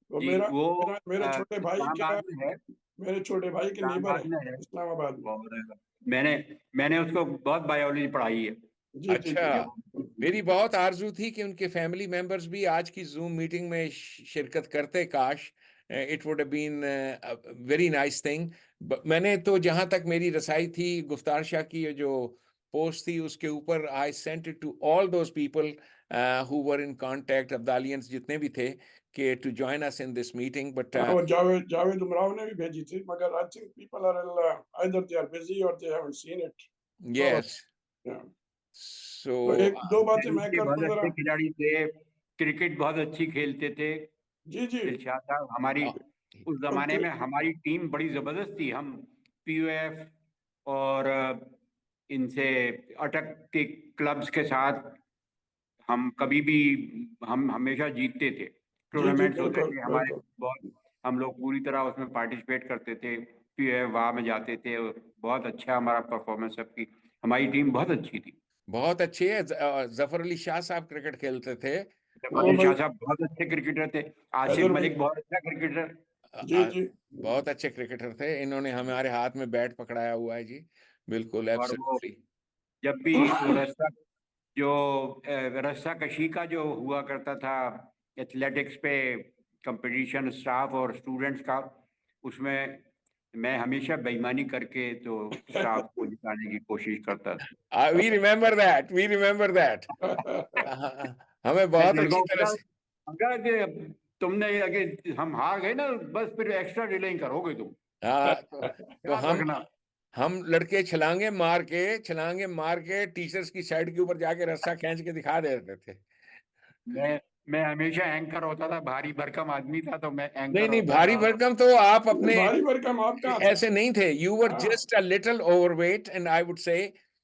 वो जी, मेरा वो मेरा मेरे छोटे भाई इस्लामाबाद का में है, मेरे छोटे भाई के नेबर इस्लामाबाद है में है। इस्लामाबाद में। और मैंने मैंने उसको बहुत बायोलॉजी पढ़ाई है। जी, जी, जी। अच्छा, मेरी बहुत आरज़ू थी कि उनके फैमिली मेंबर्स भी आज की ज़ूम मीटिंग में शिरकत करते काश। It would have been a very nice thing. मैंने तो जहाँ तक मेरी रसाई थी गुफ्तार शाह की ये जो पोस्ट थी उसके ऊपर, I sent it to all those people who were in contact, Abdalians जितने भी थे, कि to join us in this meeting, but हाँ, वो जावेद जावेद उमराव ने भी भेजी थी, मगर I think people are either they are busy और दे हैवंट सीन इट। तो यस, या, सो तो एक दो बातें मैं टेनिस के कर बहुत दूं अच्छे जरा। खिलाड़ी थे, क्रिकेट बहुत अच्छी खेलते थे जी, जी। इरशाद साहब। हमारी उस तो जमाने में हमारी टीम बड़ी जबरदस्त थी। हम पीयूएफ और इनसे अटक के क्लब्स के साथ हम कभी भी, हम हमेशा जीतते थे। जी, जी, टूर्नामेंट्स होते बिल्कुल, थे हमारे बिल्कुल। बहुत, हम लोग पूरी तरह उसमें पार्टिसिपेट करते थे। पीयूएफ वहाँ में जाते थे, बहुत अच्छा हमारा परफॉर्मेंस सबकी, हमारी टीम बहुत अच्छी थी। बहुत अच्छे है। ज़फ़र अली शाह साहब क्रिकेट खेलते थे। जफर वो अली भाई शाह साहब बहुत अच्छे क्रिकेटर थे। आसिफ हैदर भाई। मलिक बहुत अच्छा क्रिकेटर। जी, जी। बहुत अच्छे क्रिकेटर थे। इन्होंने हमारे हाथ में बैट पकड़ाया हुआ है जी। बिल्कुल, और वो एब्सोल्युटली। जब भी वो रास्ता, जो रस्सा कशी का जो हुआ करता था एथलेटिक्स पे कंपटीशन, स्टाफ और स्टूडेंट्स का, उसमें मैं हमेशा बेईमानी करके तो स्टाफ को जिताने की कोशिश करता था। We remember that, we remember that. हमें मैं बहुत अच्छी लड़कों तरह को से। कहा कि तुमने अगर हम हार गए ना, बस फिर एक्स्ट्रा डिलेइंग करोगे तुम, हाँ, तो याद रखना। हम लड़के छलांगे मार के टीचर्स की साइड के ऊपर जाके रस्सा खींच के दिखा देते थे। मैं हमेशा एंकर होता था, भारी भरकम आदमी था तो मैं नहीं एंकर नहीं, होता भारी था। भरकम तो आप नहीं, अपने भारी भरकम आप कहाँ थे? ऐसे नहीं थे। यू वर हाँ, just a little overweight and I would say,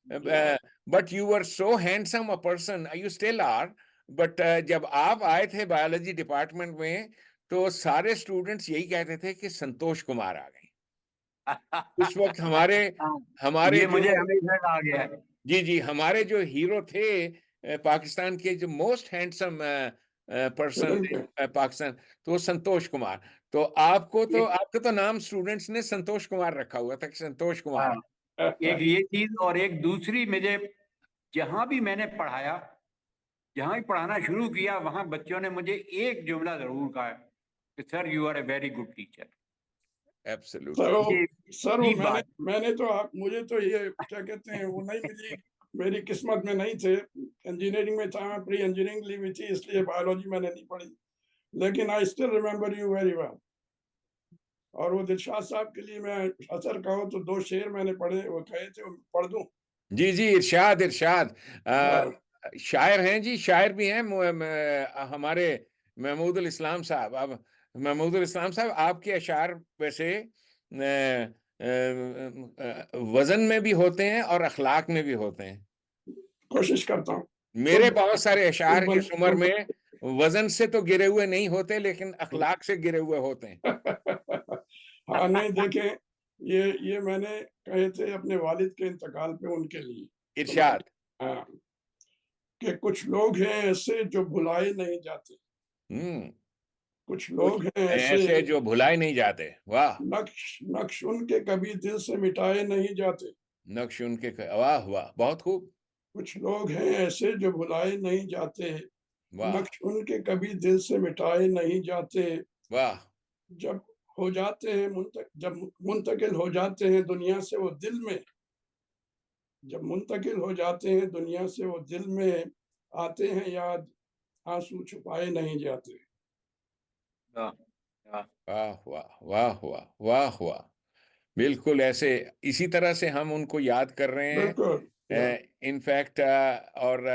yeah, but you were so handsome a person, you still are. But जब आप आए थे बायोलॉजी डिपार्टमेंट में तो सारे स्टूडेंट्स यही कहते थे कि संतोष कुमार आ गए। उस वक्त हमारे हाँ, हमारे ये जो, मुझे हमेशा आ गया है। जी जी, हमारे जो हीरो थे पाकिस्तान के जो मोस्ट हैंडसम पर्सन स्टूडेंट थे। पाकिस्तान, तो वो संतोष कुमार। तो ये, आपका तो नाम स्टूडेंट्स ने संतोष कुमार रखा हुआ था कि संतोष हाँ, कुमार। एक ये चीज, और एक दूसरी, मुझे जहां भी मैंने पढ़ाया, जहां भी पढ़ाना शुरू किया, वहां बच्चों ने मुझे एक जुमला जरूर कहा है कि sir you are a very good teacher. Sir absolutely. वो ये सर वो ये मैंने बात। मैंने तो आप मुझे तो ये क्या कहते हैं वो नहीं मिली, मेरी किस्मत में नहीं थे। इंजीनियरिंग में था, मैं प्री इंजीनियरिंग ली हुई थी, इसलिए बायोलॉजी मैंने नहीं पढ़ी। लेकिन I still remember you very well. और वो दिलशाद साहब के लिए मैं असर कहो तो दो शेर मैंने पढ़े, वो कहे थे, वो पढ़ दूं। जी जी, इरशाद इरशाद। हाँ, शायर हैं जी, शायर भी हैं हमारे महमूदुल इस्लाम साहब। अब महमूदुल इस्लाम साहब, आपके अशार वैसे वजन में भी होते हैं और अखलाक में भी होते हैं। कोशिश करता हूँ। मेरे खुद बहुत सारे अशार खुद बन इस उम्र खुद में वजन से तो गिरे हुए नहीं होते, लेकिन अखलाक से गिरे हुए होते हैं। हाँ, नहीं देखें, ये मैंने कहे थे अपने वालिद के इंतकाल पे उनके लिए। तो मैं, इरशाद। हाँ, कि कुछ लोग हैं ऐसे जो भुलाए नहीं जाते। हम्म। कुछ कुछ लोग हैं ऐसे, ऐसे जो भुलाए नहीं जाते, वाह। नक्श नक्श उनके कभी दिल से मिटाए नहीं जाते। नक्श उनके वाह वाह, बहुत खूब। कुछ लोग हैं ऐसे जो भुलाए नहीं जाते। वाह नक्श उनके कभी दिल से मिटाए नहीं जाते। वाह जब हो जाते हैं जब मुंतकिल हो जाते हैं दुनिया से वो दिल में, जब मुंतकिल हो जाते हैं दुनिया से वो दिल में, आते हैं याद, आंसू छुपाए नहीं जाते। वाह, वाह। वाह वाह वाह वाह वाह वाह। बिल्कुल ऐसे, इसी तरह से हम उनको याद कर रहे बिल्कुल, या, हैं। इनफैक्ट और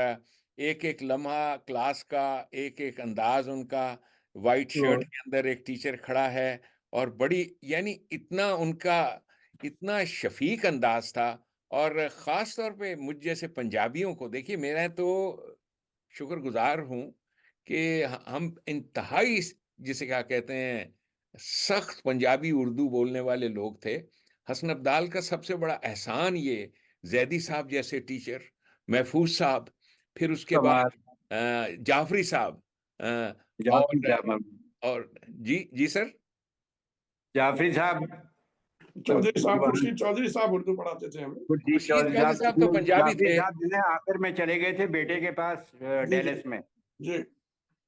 एक एक लम्हा क्लास का, एक एक अंदाज उनका, वाइट शर्ट तो के अंदर एक टीचर खड़ा है, और बड़ी यानी इतना उनका इतना शफीक अंदाज था। और ख़ास तौर पे मुझ जैसे पंजाबियों को, देखिए मैं तो शुक्रगुज़ार हूँ कि हम इंतहाई जिसे क्या कहते हैं सख्त पंजाबी उर्दू बोलने वाले लोग थे। हसन अब्दाल का सबसे बड़ा एहसान ये, ज़ैदी साहब जैसे टीचर, महफूज साहब, फिर उसके बाद कमाल। जाफरी साहब, जाफरी और साहब, जी जी सर। जाफरी साहब, चौधरी साहब, खुर्शीद चौधरी साहब उर्दू पढ़ाते थे हमें। खुर्शीद खुर्शीद चौधरी चौधरी साहब, साहब तो पंजाबी जाफरी थे। साहब जिन्हें आखिर में चले गए थे बेटे के पास जी जी डेलस में। जी।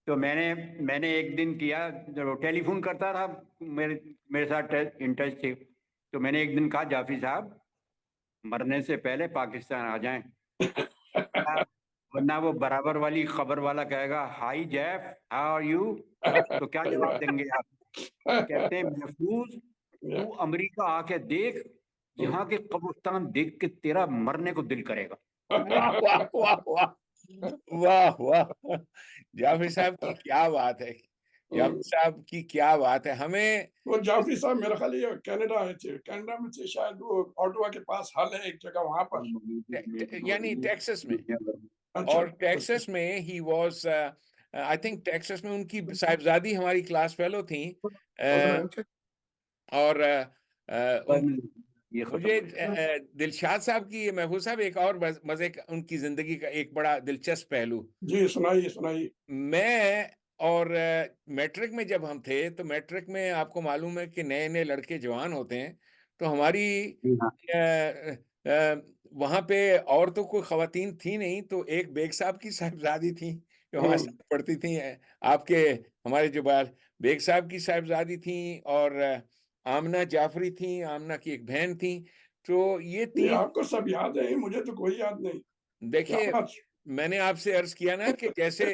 तो मैंने एक दिन किया, जब टेलीफोन करता रहा, मेरे मेरे साथ इन टच थे। तो मैंने एक दिन कहा, जाफरी साहब मरने से पहले पाकिस्तान आ जाएं, वरना वो बराबर वाली खबर वाला कहेगा, hi Jeff, how are you. तो क्या जवाब देंगे आप? कहते हैं, महफूज तू अमेरिका आके देख, यहाँ के कब्रिस्तान देख के तेरा मरने को दिल करेगा। वाह वाह वाह वाह वाह वाह, जाफरी साहब की क्या बात है, जाफरी साहब की क्या बात है। हमें वो जाफरी साहब मेरा ख्याल ये कनाडा आए थे, कनाडा में थे शायद, वो ऑटवा के पास हल है एक जगह वहां पर। यानी टेक्सास में, अच्छा और टेक्सास में he was, I think Texas में उनकी साहिबजादी हमारी क्लास फेलो थी। और ये मुझे खत्म। दिलशाद साहब की, महफूज साहब, एक और मजे का उनकी जिंदगी का एक बड़ा दिलचस्प पहलू। जी, सुनाइए सुनाइए। मैं और मैट्रिक में जब हम थे, तो मैट्रिक में आपको मालूम है कि नए नए लड़के जवान होते हैं, तो हमारी वहाँ पे और तो कोई खवातीन थी नहीं, तो एक बेग साहब की साहिबजादी थी जो हमारे साथ पढ़ती थी। आपके हमारे जो बाल बेग साहब की साहिबजादी थी, और आमना जाफरी थी, आमना की एक बहन थी। तो ये ये तीन, आपको सब याद है, मुझे तो कोई याद नहीं। देखिए शाबाश। मैंने आपसे अर्ज किया ना कि जैसे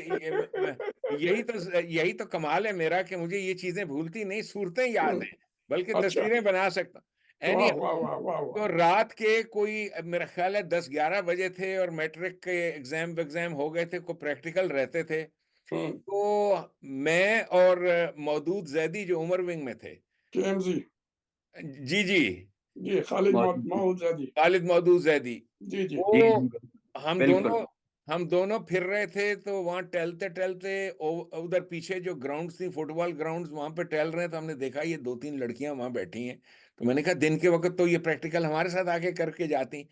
यही तो कमाल है मेरा, कि मुझे ये चीजें भूलती नहीं, सूरतें याद हैं, बल्कि अच्छा, तस्वीरें बना सकता हूँ। एनी, वाह वाह वाह वाह तो वाह। रात के कोई, मेरा ख्याल है 10-11 बजे थे, और मैट्रिक के एग्जाम हो गए थे, कोई प्रैक्टिकल रहते थे। हम्म। तो मैं और मौदूद जैदी जो उमर विंग में थे, केएमजी। जी जी, जी, खालिद माउद जैदी। खालिद मौदूद जैदी, जी जी। जी, वो हम बिल्कुल। दोनों हम दोनों फिर रहे थे। तो वहां टहलते टहलते उधर पीछे जो ग्राउंड थी, फुटबॉल ग्राउंड, वहां पे टहल रहे हैं, तो हमने देखा ये 2-3 लड़कियां वहां बैठी हैं। तो मैंने कहा दिन के वक्त तो ये प्रैक्टिकल हमारे साथ आके करके जाती।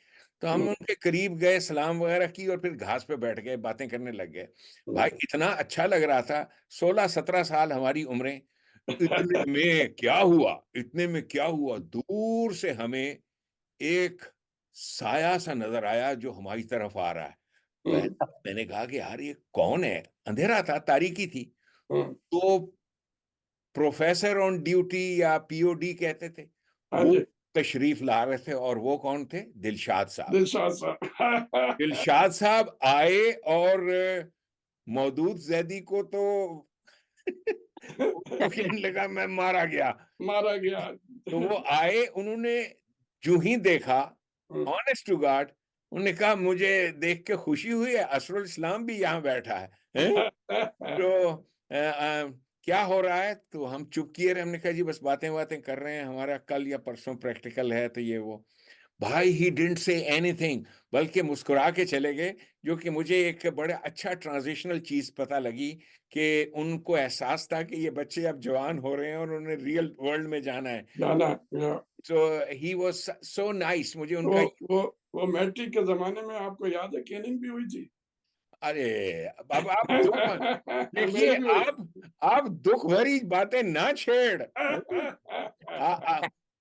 तो हम उनके करीब गए, सलाम वगैरह की, और फिर घास पे बैठ गए, बातें करने लग गए। भाई इतना अच्छा लग रहा था। 16-17 साल हमारी उम्रें। इतने में क्या हुआ, दूर से हमें एक साया सा नजर आया जो हमारी तरफ आ रहा है। मैंने कहा कि यार ये कौन है। अंधेरा था, तारीकी थी। तो प्रोफेसर ऑन ड्यूटी या पीओडी कहते थे, हाँ वो जी। तशरीफ ला रहे थे। और वो कौन थे? दिलशाद साहब। दिलशाद साहब। दिलशाद साहब आए, और मौदूद जैदी को तो वो कहने लगा मैं मारा गया। मारा गया। तो वो आए, उन्होंने जो ही देखा, ऑनेस्ट टू गॉड, उन्होंने कहा मुझे देख के खुशी हुई है, असरुल इस्लाम भी यहाँ बैठा है, हैं? तो क्या हो रहा है? तो हम चुप किए रहे। हमने कहा जी बस बातें बातें कर रहे हैं, हमारा कल या परसों प्रैक्टिकल है, तो ये वो। भाई ही डिडंट से एनीथिंग, बल्कि मुस्कुरा के चले गए। जो कि मुझे एक बड़ा अच्छा ट्रांजिशनल चीज पता लगी, कि उनको एहसास था कि ये बच्चे अब जवान हो रहे हैं और उन्हें रियल वर्ल्ड में जाना है। जाना। सो ही वाज सो नाइस। मुझे वो उनका, वो वो मैट्रिक के जमाने में आपको याद है कैनिंग भी हुई थी? अरे अब आप दुख मत, देखिए मेरी भी हुई। आप दुख भरी बातें ना छेड़।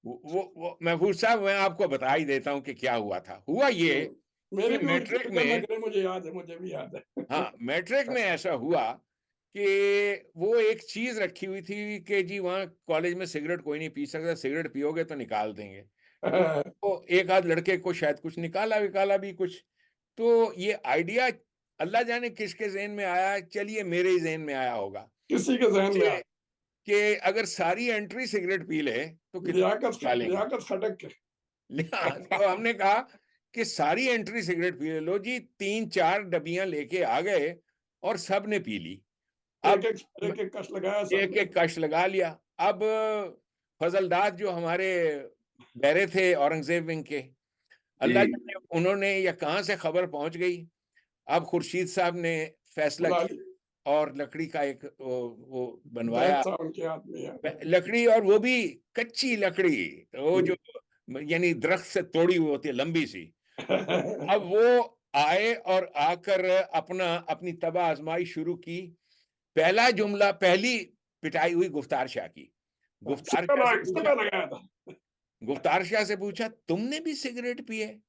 वो महफूज साहब, मैं आपको बता ही देता हूँ कि क्या हुआ था। हुआ ये मेरी कि भी हुई थी, मैट्रिक फिक्र ना में, करें, मुझे याद है, मुझे भी याद है। हाँ मैट्रिक में ऐसा हुआ कि वो एक चीज रखी हुई थी कि जी वहाँ कॉलेज में सिगरेट कोई नहीं पी सकता, सिगरेट पियोगे तो निकाल देंगे। तो एक आध लड़के को शायद कुछ निकाला विकाला भी कुछ। तो ये आइडिया अल्लाह जाने किसके जहन में आया, चलिए मेरे ही जहन में आया होगा, किसी के जहन में आया। कि अगर सारी एंट्री सिगरेट पी ले तो कितना निकालेंगे। लियाकत खटक के। तो हमने कहा कि सारी एंट्री सिगरेट पी लो जी। 3-4 डबियां लेके आ गए, और सब ने पी ली। अब एक एक कश लगाया एक सबने। एक कश लगा लिया। अब फजलदाद जो हमारे बैरे थे औरंगजेब विंग के, अल्लाह जी, जाने उन्होंने या कहाँ से खबर पहुंच गई। अब खुर्शीद साहब ने फैसला बुला किया ली। और लकड़ी का एक वो बनवाया, बैग था उनके हाथ में यार। लकड़ी, और वो भी कच्ची लकड़ी, वो जो यानी दरख्त से तोड़ी हुई होती है, लंबी सी। अब वो आए और आकर अपनी तबा आजमाई शुरू की। पहला जुमला, पहली पिटाई हुई गुफ्तार शाह की। गुफ्तार शाह से पूछा, लगाया था। गुफ्तार शाह से पूछा, तुमने भी सिगरेट पी है?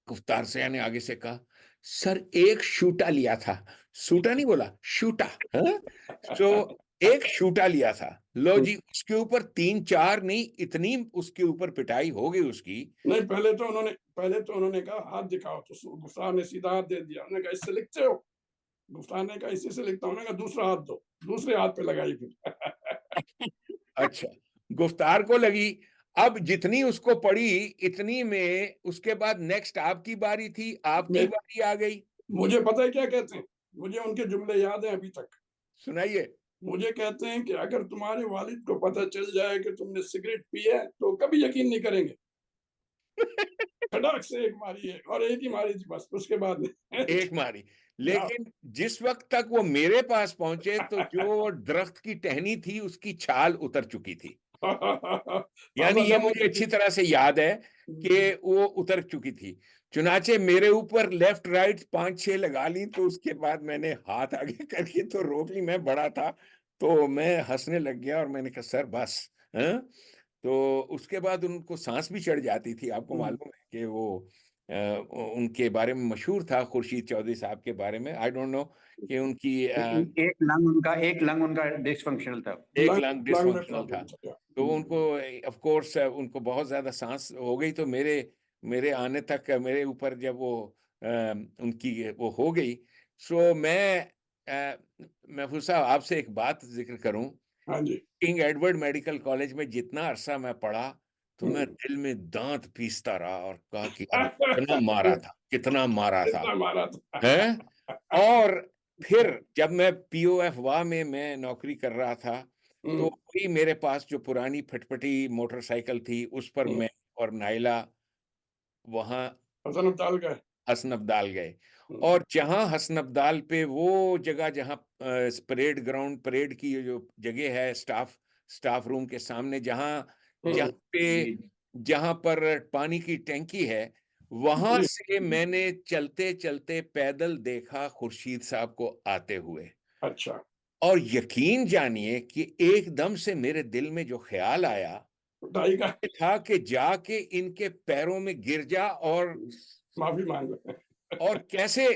गुफ्तार शाह ने आगे से कहा, सर एक शूटा लिया था। सूटा नहीं बोला, शूटा। हाँ, तो एक शूटा लिया था। लो जी, उसके ऊपर 3-4 नहीं, इतनी उसके ऊपर पिटाई हो गई उसकी। नहीं, पहले तो उन्होंने कहा हाथ दिखाओ, तो गुफ्तार ने सीधा हाथ दे दिया। उन्होंने कहा इससे लिखते हो? गुफ्तार ने कहा इसी से लिखता हूँ। उन्होंने कहा दूसरा हाथ दो, दूसरे हाथ पे लगाई फिर। अच्छा, गुफ्तार को लगी। अब जितनी उसको पड़ी इतनी में उसके बाद नेक्स्ट आपकी बारी थी, आपकी बारी आ गई। मुझे पता है क्या कहते हैं, मुझे उनके जुमले याद हैं अभी तक। सुनाइए। मुझे कहते हैं कि अगर तुम्हारे वालिद को पता चल जाए कि तुमने सिगरेट पी है तो कभी यकीन नहीं करेंगे। खड़ाक से एक मारी है, और एक ही मारी थी बस, उसके बाद नहीं। एक मारी। लेकिन जिस वक्त तक वो मेरे पास पहुंचे तो जो दरख्त की टहनी थी उसकी छाल उतर चुकी थी। यानी ये मुझे अच्छी तरह से याद है कि वो उतर चुकी थी। चुनाचे मेरे ऊपर लेफ्ट राइट 5-6 लगा ली, तो उसके बाद मैंने हाथ आगे करके तो रोक ली। मैं बड़ा था तो मैं हंसने लग गया और मैंने कहा सर बस। हाँ? तो उसके बाद उनको सांस भी चढ़ जाती थी। आपको मालूम है कि वो उनके बारे में मशहूर था, खुर्शीद चौधरी साहब के बारे में। आई डोंट नो कि उनकी एक लंग उनका डिसफंक्शनल था, एक लंग लंग में डिसफंक्शनल था। प्रॉब्लम था। तो उनको ऑफ कोर्स उनको बहुत ज्यादा सांस हो गई। तो मेरे मेरे आने तक मेरे ऊपर जब वो उनकी वो हो गई, सो महफूज साहब आपसे एक बात जिक्र करूं। हाँ जी। किंग एडवर्ड मेडिकल कॉलेज में जितना अरसा मैं पढ़ा, तो मैं दिल में दांत पीसता रहा और कहा कि यार कितना मारा था, कितना मारा था। कितना मारा था। है। और फिर जब मैं पीओएफ वाह में मैं नौकरी कर रहा था, तो वही मेरे पास जो पुरानी फटफटी मोटरसाइकिल थी उस पर मैं और नाइला वहां हसन अब्दाल गए। हसनबदाल गए। और जहां हसनबदाल पे वो जगह जहां परेड ग्राउंड, परेड की जो जगह है, स्टाफ रूम के सामने, जहां जहां पे जहां पर पानी की टैंकी है, वहां से मैंने चलते चलते पैदल देखा खुर्शीद साहब को आते हुए। अच्छा। और यकीन जानिए कि एकदम से मेरे दिल में जो ख्याल आया पिटाई का। था कि जाके इनके पैरों में गिर जा और माफी मांग ले। कैसे।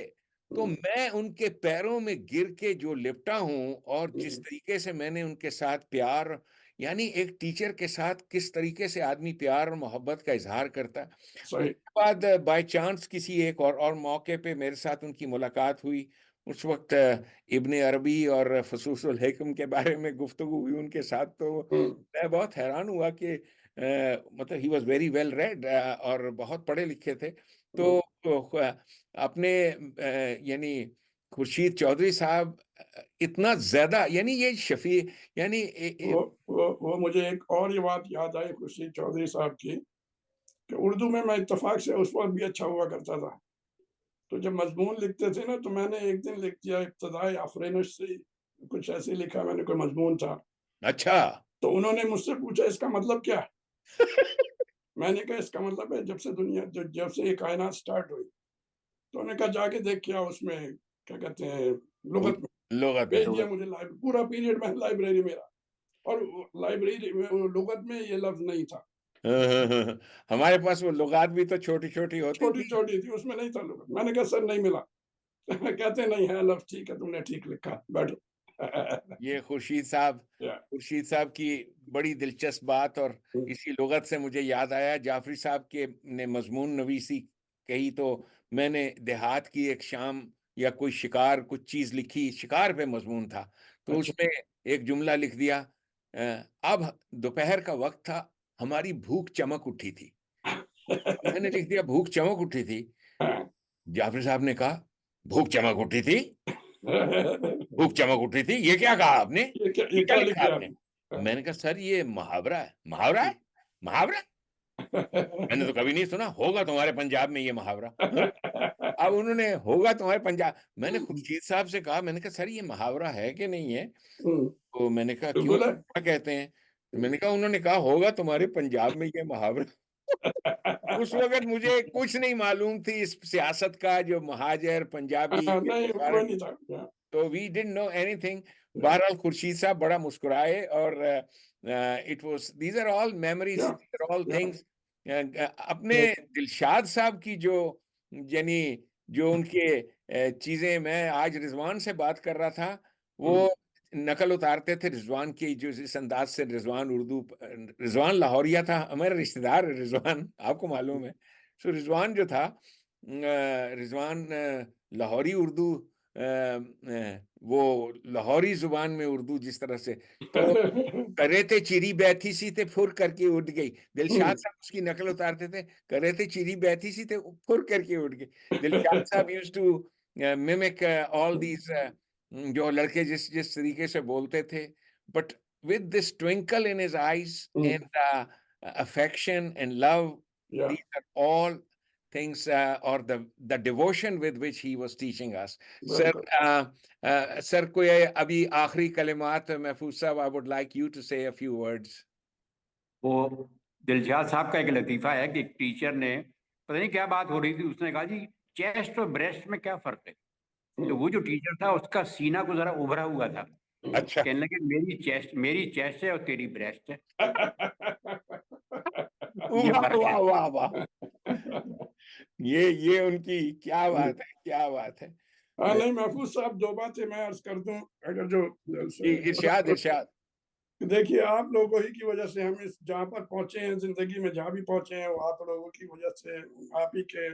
तो मैं उनके पैरों में गिर के जो लिपटा हूं, और जिस तरीके से मैंने उनके साथ प्यार, यानी एक टीचर के साथ किस तरीके से आदमी प्यार और मोहब्बत का इजहार करता है। सही। उसके बाद बाय चांस किसी एक और मौके पे मेरे साथ उनकी मुलाकात हुई। उस वक्त इब्ने अरबी और फसूसुल हिक्म के बारे में गुफ्तगू हुई उनके साथ। तो मैं बहुत हैरान हुआ कि मतलब he was very well read और बहुत पढ़े लिखे थे। तो अपने यानी खुर्शीद चौधरी साहब इतना ज्यादा, यानी ये शफी, यानी वो मुझे एक और ये बात याद आई खुर्शीद चौधरी साहब की, कि उर्दू में मैं इत्तेफाक से उस वक्त भी अच्छा हुआ करता था। तो जब मजमून लिखते थे ना, तो मैंने एक दिन लिख दिया इब्तदाई आफरीनिश से कुछ ऐसे लिखा मैंने, कोई मजमून था। अच्छा। तो उन्होंने मुझसे पूछा इसका मतलब क्या है? मैंने कहा इसका मतलब है जब से दुनिया, जब से ये कायनात स्टार्ट हुई। तो उन्होंने कहा जाके देख के आओ उसमें क्या कहते हैं लुगत में। लुगत भेज दिया मुझे लाइब्रेरी, पूरा पीरियड में लाइब्रेरी मेरा, और लाइब्रेरी में लुगत में ये लफ्ज नहीं था। हमारे पास वो लुगात भी तो छोटी छोटी होती छोटी थी। छोटी थी, उसमें नहीं था लुगत। मैंने कहा सर नहीं मिला। कहते नहीं है लफ्ज, ठीक है तुमने ठीक लिखा, बैठो। ये खुर्शीद साहब की बड़ी दिलचस्प बात। और इसी लुगत से मुझे याद आया, जाफरी साहब के ने मजमून नवीसी कही, तो मैंने देहात की एक शाम या कोई शिकार कुछ चीज लिखी, शिकार पे मजमून था। तो अच्छा। उसमें एक जुमला लिख दिया, अब दोपहर का वक्त था, हमारी भूख चमक उठी थी। मैंने लिख दिया भूख चमक उठी थी। जाफरी साहब ने कहा भूख चमक उठी थी, भूख चमक उठी थी, ये क्या कहा आपने, ये ये क्या क्या लिख लिखा दिया आपने? आपने? मैंने कहा सर ये मुहावरा है। मुहावरा है? मुहावरा मैंने तो कभी नहीं सुना, होगा तुम्हारे पंजाब में ये मुहावरा। हाँ? अब उन्होंने होगा तुम्हारे पंजाब, मैंने खुर्शीद साहब से कहा, मैंने कहा सर ये मुहावरा है कि नहीं है? तो मैंने कहा क्यों, बिल्कुल है। क्या कहते हैं? तो मैंने कहा, उन्होंने कहा होगा तुम्हारे पंजाब में ये मुहावरा। उस वक्त मुझे कुछ नहीं मालूम थी इस सियासत का, जो महाजर पंजाबी हाँ, के नहीं बारे कोई में, नहीं था। हाँ, तो we didn't know anything. yeah, बहरहाल खुर्शीद साहब बड़ा मुस्कुराए, और it was, these are all memories, yeah, these are all yeah, things. अपने दिलशाद साहब की जो, यानी जो उनके चीजें, मैं आज रिजवान से बात कर रहा था, वो नकल उतारते थे रिजवान की, जो इस अंदाज से रिजवान उर्दू, रिजवान लाहौरिया था, हमारा रिश्तेदार है रिजवान, आपको मालूम है। सो रिजवान जो था, रिजवान लाहौरी उर्दू, वो लाहौरी जुबान में उर्दू जिस तरह से, तो करे थे चिरी बैठी सी ते फुर करके उड़ गई। दिलशाद साहब उसकी नकल उतारते थे, करे थे चिरी बैठी सी ते फुर करके उड़ गई। Dilshad sahab used to mimic all these, जो लड़के जिस जिस तरीके से बोलते थे, but with this twinkle in his eyes and affection and love, yeah, these are all things, or the devotion with which he was teaching us. Sir, बिल्कुल। Sir कोई अभी आखिरी कलिमात, महफूज साहब, I would like you to say a few words. वो दिलशाद साहब का एक लतीफा है कि एक टीचर ने, पता नहीं क्या बात हो रही थी, उसने कहा जी चेस्ट और ब्रेस्ट में क्या फर्क है? तो वो जो टीचर था उसका सीना को जरा उभरा हुआ था, अच्छा। कहने लगे मेरी चेस्ट है और तेरी ब्रेस्ट है, ये वाह फर्क है। वाह वाह वाह, ये उनकी क्या बात है, क्या बात है। हाँ, नहीं महफूज साहब, दो बातें मैं अर्ज कर दूं, अगर जो इरशाद इरशाद। देखिए, आप लोगों ही की वजह से हम इस जहाँ पर पहुंचे हैं, जिंदगी में जहाँ भी पहुंचे हैं, वो आप लोगों की वजह से, आप ही के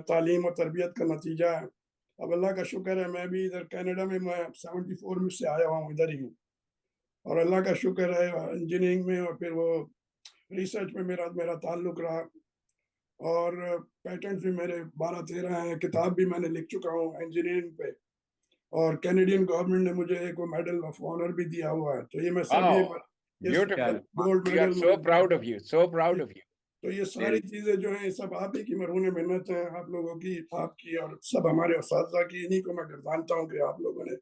तालीम और तरबियत का नतीजा है। अब अल्लाह का शुक्र है, मैं भी इधर कनाडा में, मैं 74 में से आया हुआ हूँ, इधर ही हूँ, और अल्लाह का शुक्र है इंजीनियरिंग में, और फिर वो रिसर्च में मेरा मेरा ताल्लुक रहा, और पेटेंट्स भी मेरे 12-13 हैं, किताब भी मैंने लिख चुका हूँ इंजीनियरिंग पे, और कैनेडियन गवर्नमेंट ने मुझे एक मेडल ऑफ ऑनर भी दिया हुआ है। तो ये मैं सब वाओ, ये beautiful, gold we are medal so मुझे, proud of you, so proud of you. तो ये सारी चीजें जो हैं, सब आप ही की मरहून मेहनत है, आप लोगों की, आपकी, और सब हमारे उस्तादा की। इन्हीं को मैं जानता हूँ कि आप लोगों ने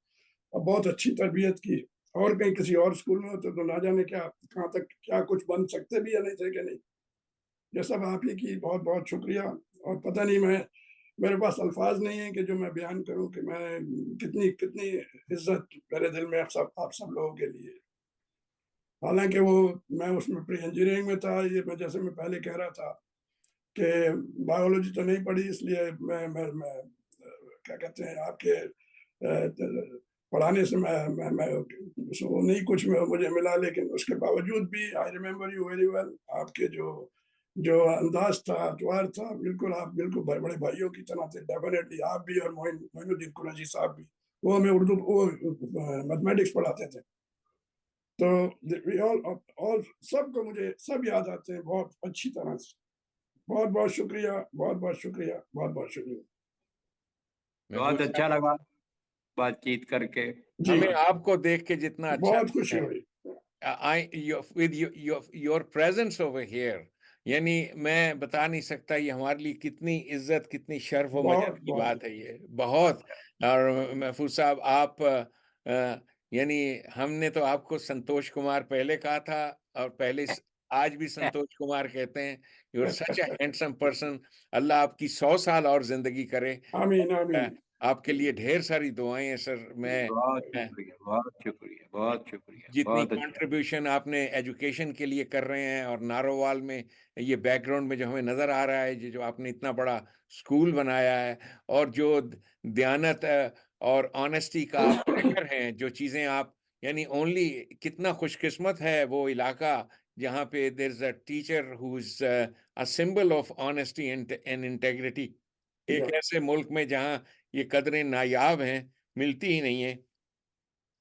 बहुत अच्छी तरबियत की, और कहीं किसी और स्कूल में होते तो ना जाने क्या कहाँ तक क्या कुछ बन सकते भी या नहीं थे कि नहीं। ये सब आप ही की बहुत बहुत शुक्रिया। और पता नहीं, मेरे पास अल्फाज नहीं है कि जो मैं बयान करूं कि मैं कितनी कितनी इज्जत मेरे दिल में आप सब लोगों के लिए। हालांकि वो, मैं उसमें प्री इंजीनियरिंग में था, ये मैं जैसे मैं पहले कह रहा था कि बायोलॉजी तो नहीं पढ़ी, इसलिए मैं क्या कहते हैं, आपके पढ़ाने से मैं वो नहीं कुछ मुझे मिला, लेकिन उसके बावजूद भी I remember you very well. आपके जो जो अंदाज था, अतवार था, बिल्कुल आप बिल्कुल बड़े भाइयों की तरह थे। डेफिनेटली आप भी, और मोइनुद्दीन कुरैशी साहब भी, वो हमें उर्दू, वो मैथमेटिक्स पढ़ाते थे। तो ऑल सबको मुझे सब याद आते हैं बहुत अच्छी तरह से। बहुत बहुत शुक्रिया, बहुत बहुत शुक्रिया, बहुत बहुत शुक्रिया। महफूज बहुत साहब, अच्छा लगा बातचीत करके। जी, हमें आपको देख के जितना अच्छा बहुत लगता खुशी है, हुई। with your presence over here, यानी मैं बता नहीं सकता ये हमारे लिए कितनी इज्जत, कितनी शर्फ और मजद बहुत की बहुत बात है ये, बहुत। और महफूज साहब, आप यानी हमने तो आपको संतोष कुमार पहले कहा था, और पहले आज भी संतोष कुमार कहते हैं। You are such a handsome person. Allah आपकी 100 साल और जिंदगी करे। आमीन अ, आमीन। आपके लिए ढेर सारी दुआएं हैं सर। बहुत मैं शुक्रिया, बहुत शुक्रिया, बहुत शुक्रिया, जितनी बहुत अच्छा। कंट्रीब्यूशन आपने एजुकेशन के लिए कर रहे हैं, और नारोवाल में ये बैकग्राउंड में जो हमें नज़र आ रहा है, जो आपने इतना बड़ा स्कूल बनाया है, और जो दयानत और ऑनेस्टी का आप ट्रैकर हैं, जो चीज़ें आप, यानी ओनली, कितना खुशकिस्मत है वो इलाका जहाँ पे there is a teacher who is a symbol of honesty and integrity. एक ऐसे मुल्क में जहाँ ये कदरें नायाब हैं, मिलती ही नहीं है।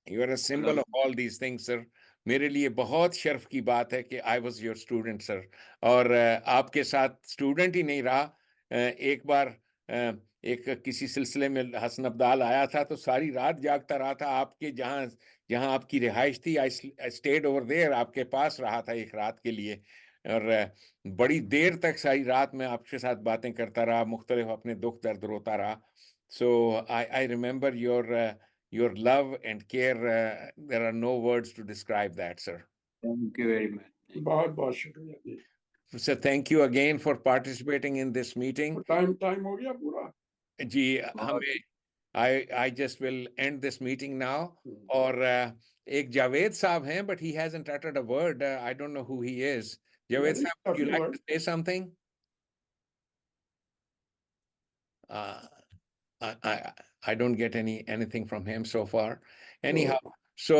You are a symbol of all these things sir. मेरे लिए बहुत शर्फ की बात है कि I was your student sir. और आपके साथ स्टूडेंट ही नहीं रहा, एक बार एक किसी सिलसिले में हसन अब्दाल आया था, तो सारी रात जागता रहा था आपके जहाँ जहाँ आपकी रिहाइश थी। आई स्टेड ओवर देयर, आपके पास रहा था एक रात के लिए। और बड़ी देर तक सारी रात मैं आपके साथ बातें करता रहा, मुख्तलिफ अपने दुख दर्द रोता रहा। So I remember your love and care, there are no words to describe that sir. Thank you very much. बहुत बहुत शुक्रिया जी। So thank you again for participating in this meeting. Time हो गया पूरा जी हमें I just will end this meeting now. और एक जावेद साहब हैं, but he hasn't uttered a word. I don't know who he is. Javed Very साहब, would you few like words. to say something? I don't get anything from him so far. Anyhow, so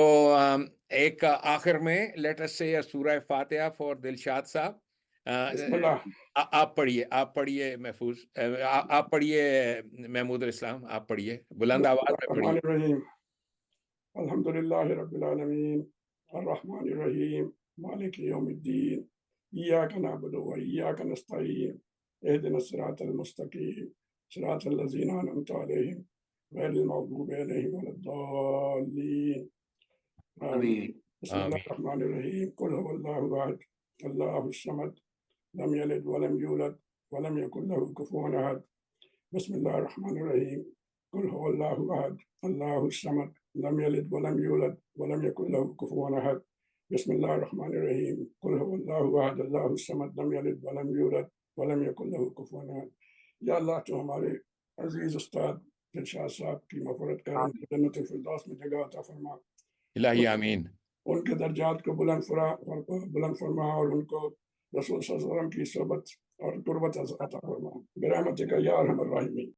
एक आखिर में let us say a surah Fatiha for Dilshad साहब. बिस्मिल्लाह। आप पढ़िए महफूज, आप पढ़िए महमूद इस्लाम, आप पढ़िए बुलंद आवाज में पढ़िए। बिस्मिल्लाहिर्रहमानिर्रहीम। अल्हम्दुलिल्लाहि रब्बिल आलमीन अर्रहमानिर रहीम मालिकि यौमिद्दीन इय्याका नअबुदु व इय्याका नस्तईन इहदिनस सिरातल मुस्तकीम सिरातल लज़ीना अनअमता अलैहिम गैरिल मग़दूबि अलैहिम वलद्दाल्लीन आमीन। बिस्मिल्लाहिर रहमानिर रहीम कुल हुवल्लाहु अहद अल्लाहुस समद लम यलिद व लम यूलद व लम यकुल लहू कुफुवन अहद बिस्मिल्लाहिर रहमानिर रहीम कुल हुवल्लाहु अहद अल्लाहुस समद लम यलिद व लम यूलद व लम यकुल लहू कुफुवन अहद बिस्मिल्लाहिर रहमानिर रहीम कुल हुवल्लाहु अहद अल्लाहुस समद लम यलिद व लम यूलद व लम यकुल लहू कुफुवन अहद। या अल्लाह तो हमारे अजीज उस्ताद दिलशाद साहब की मग़फ़िरत कर, उनको जन्नतुल फिरदौस में जगह अता फरमा, इलाही आमीन। उनके दर्जात को बुलंद फरमा और उनको रसूल सल्लल्लाहु अलैहि वसल्लम की सोहबत और कुर्बत अता फरमा बिरहमतिका या अरहमर राहिमीन।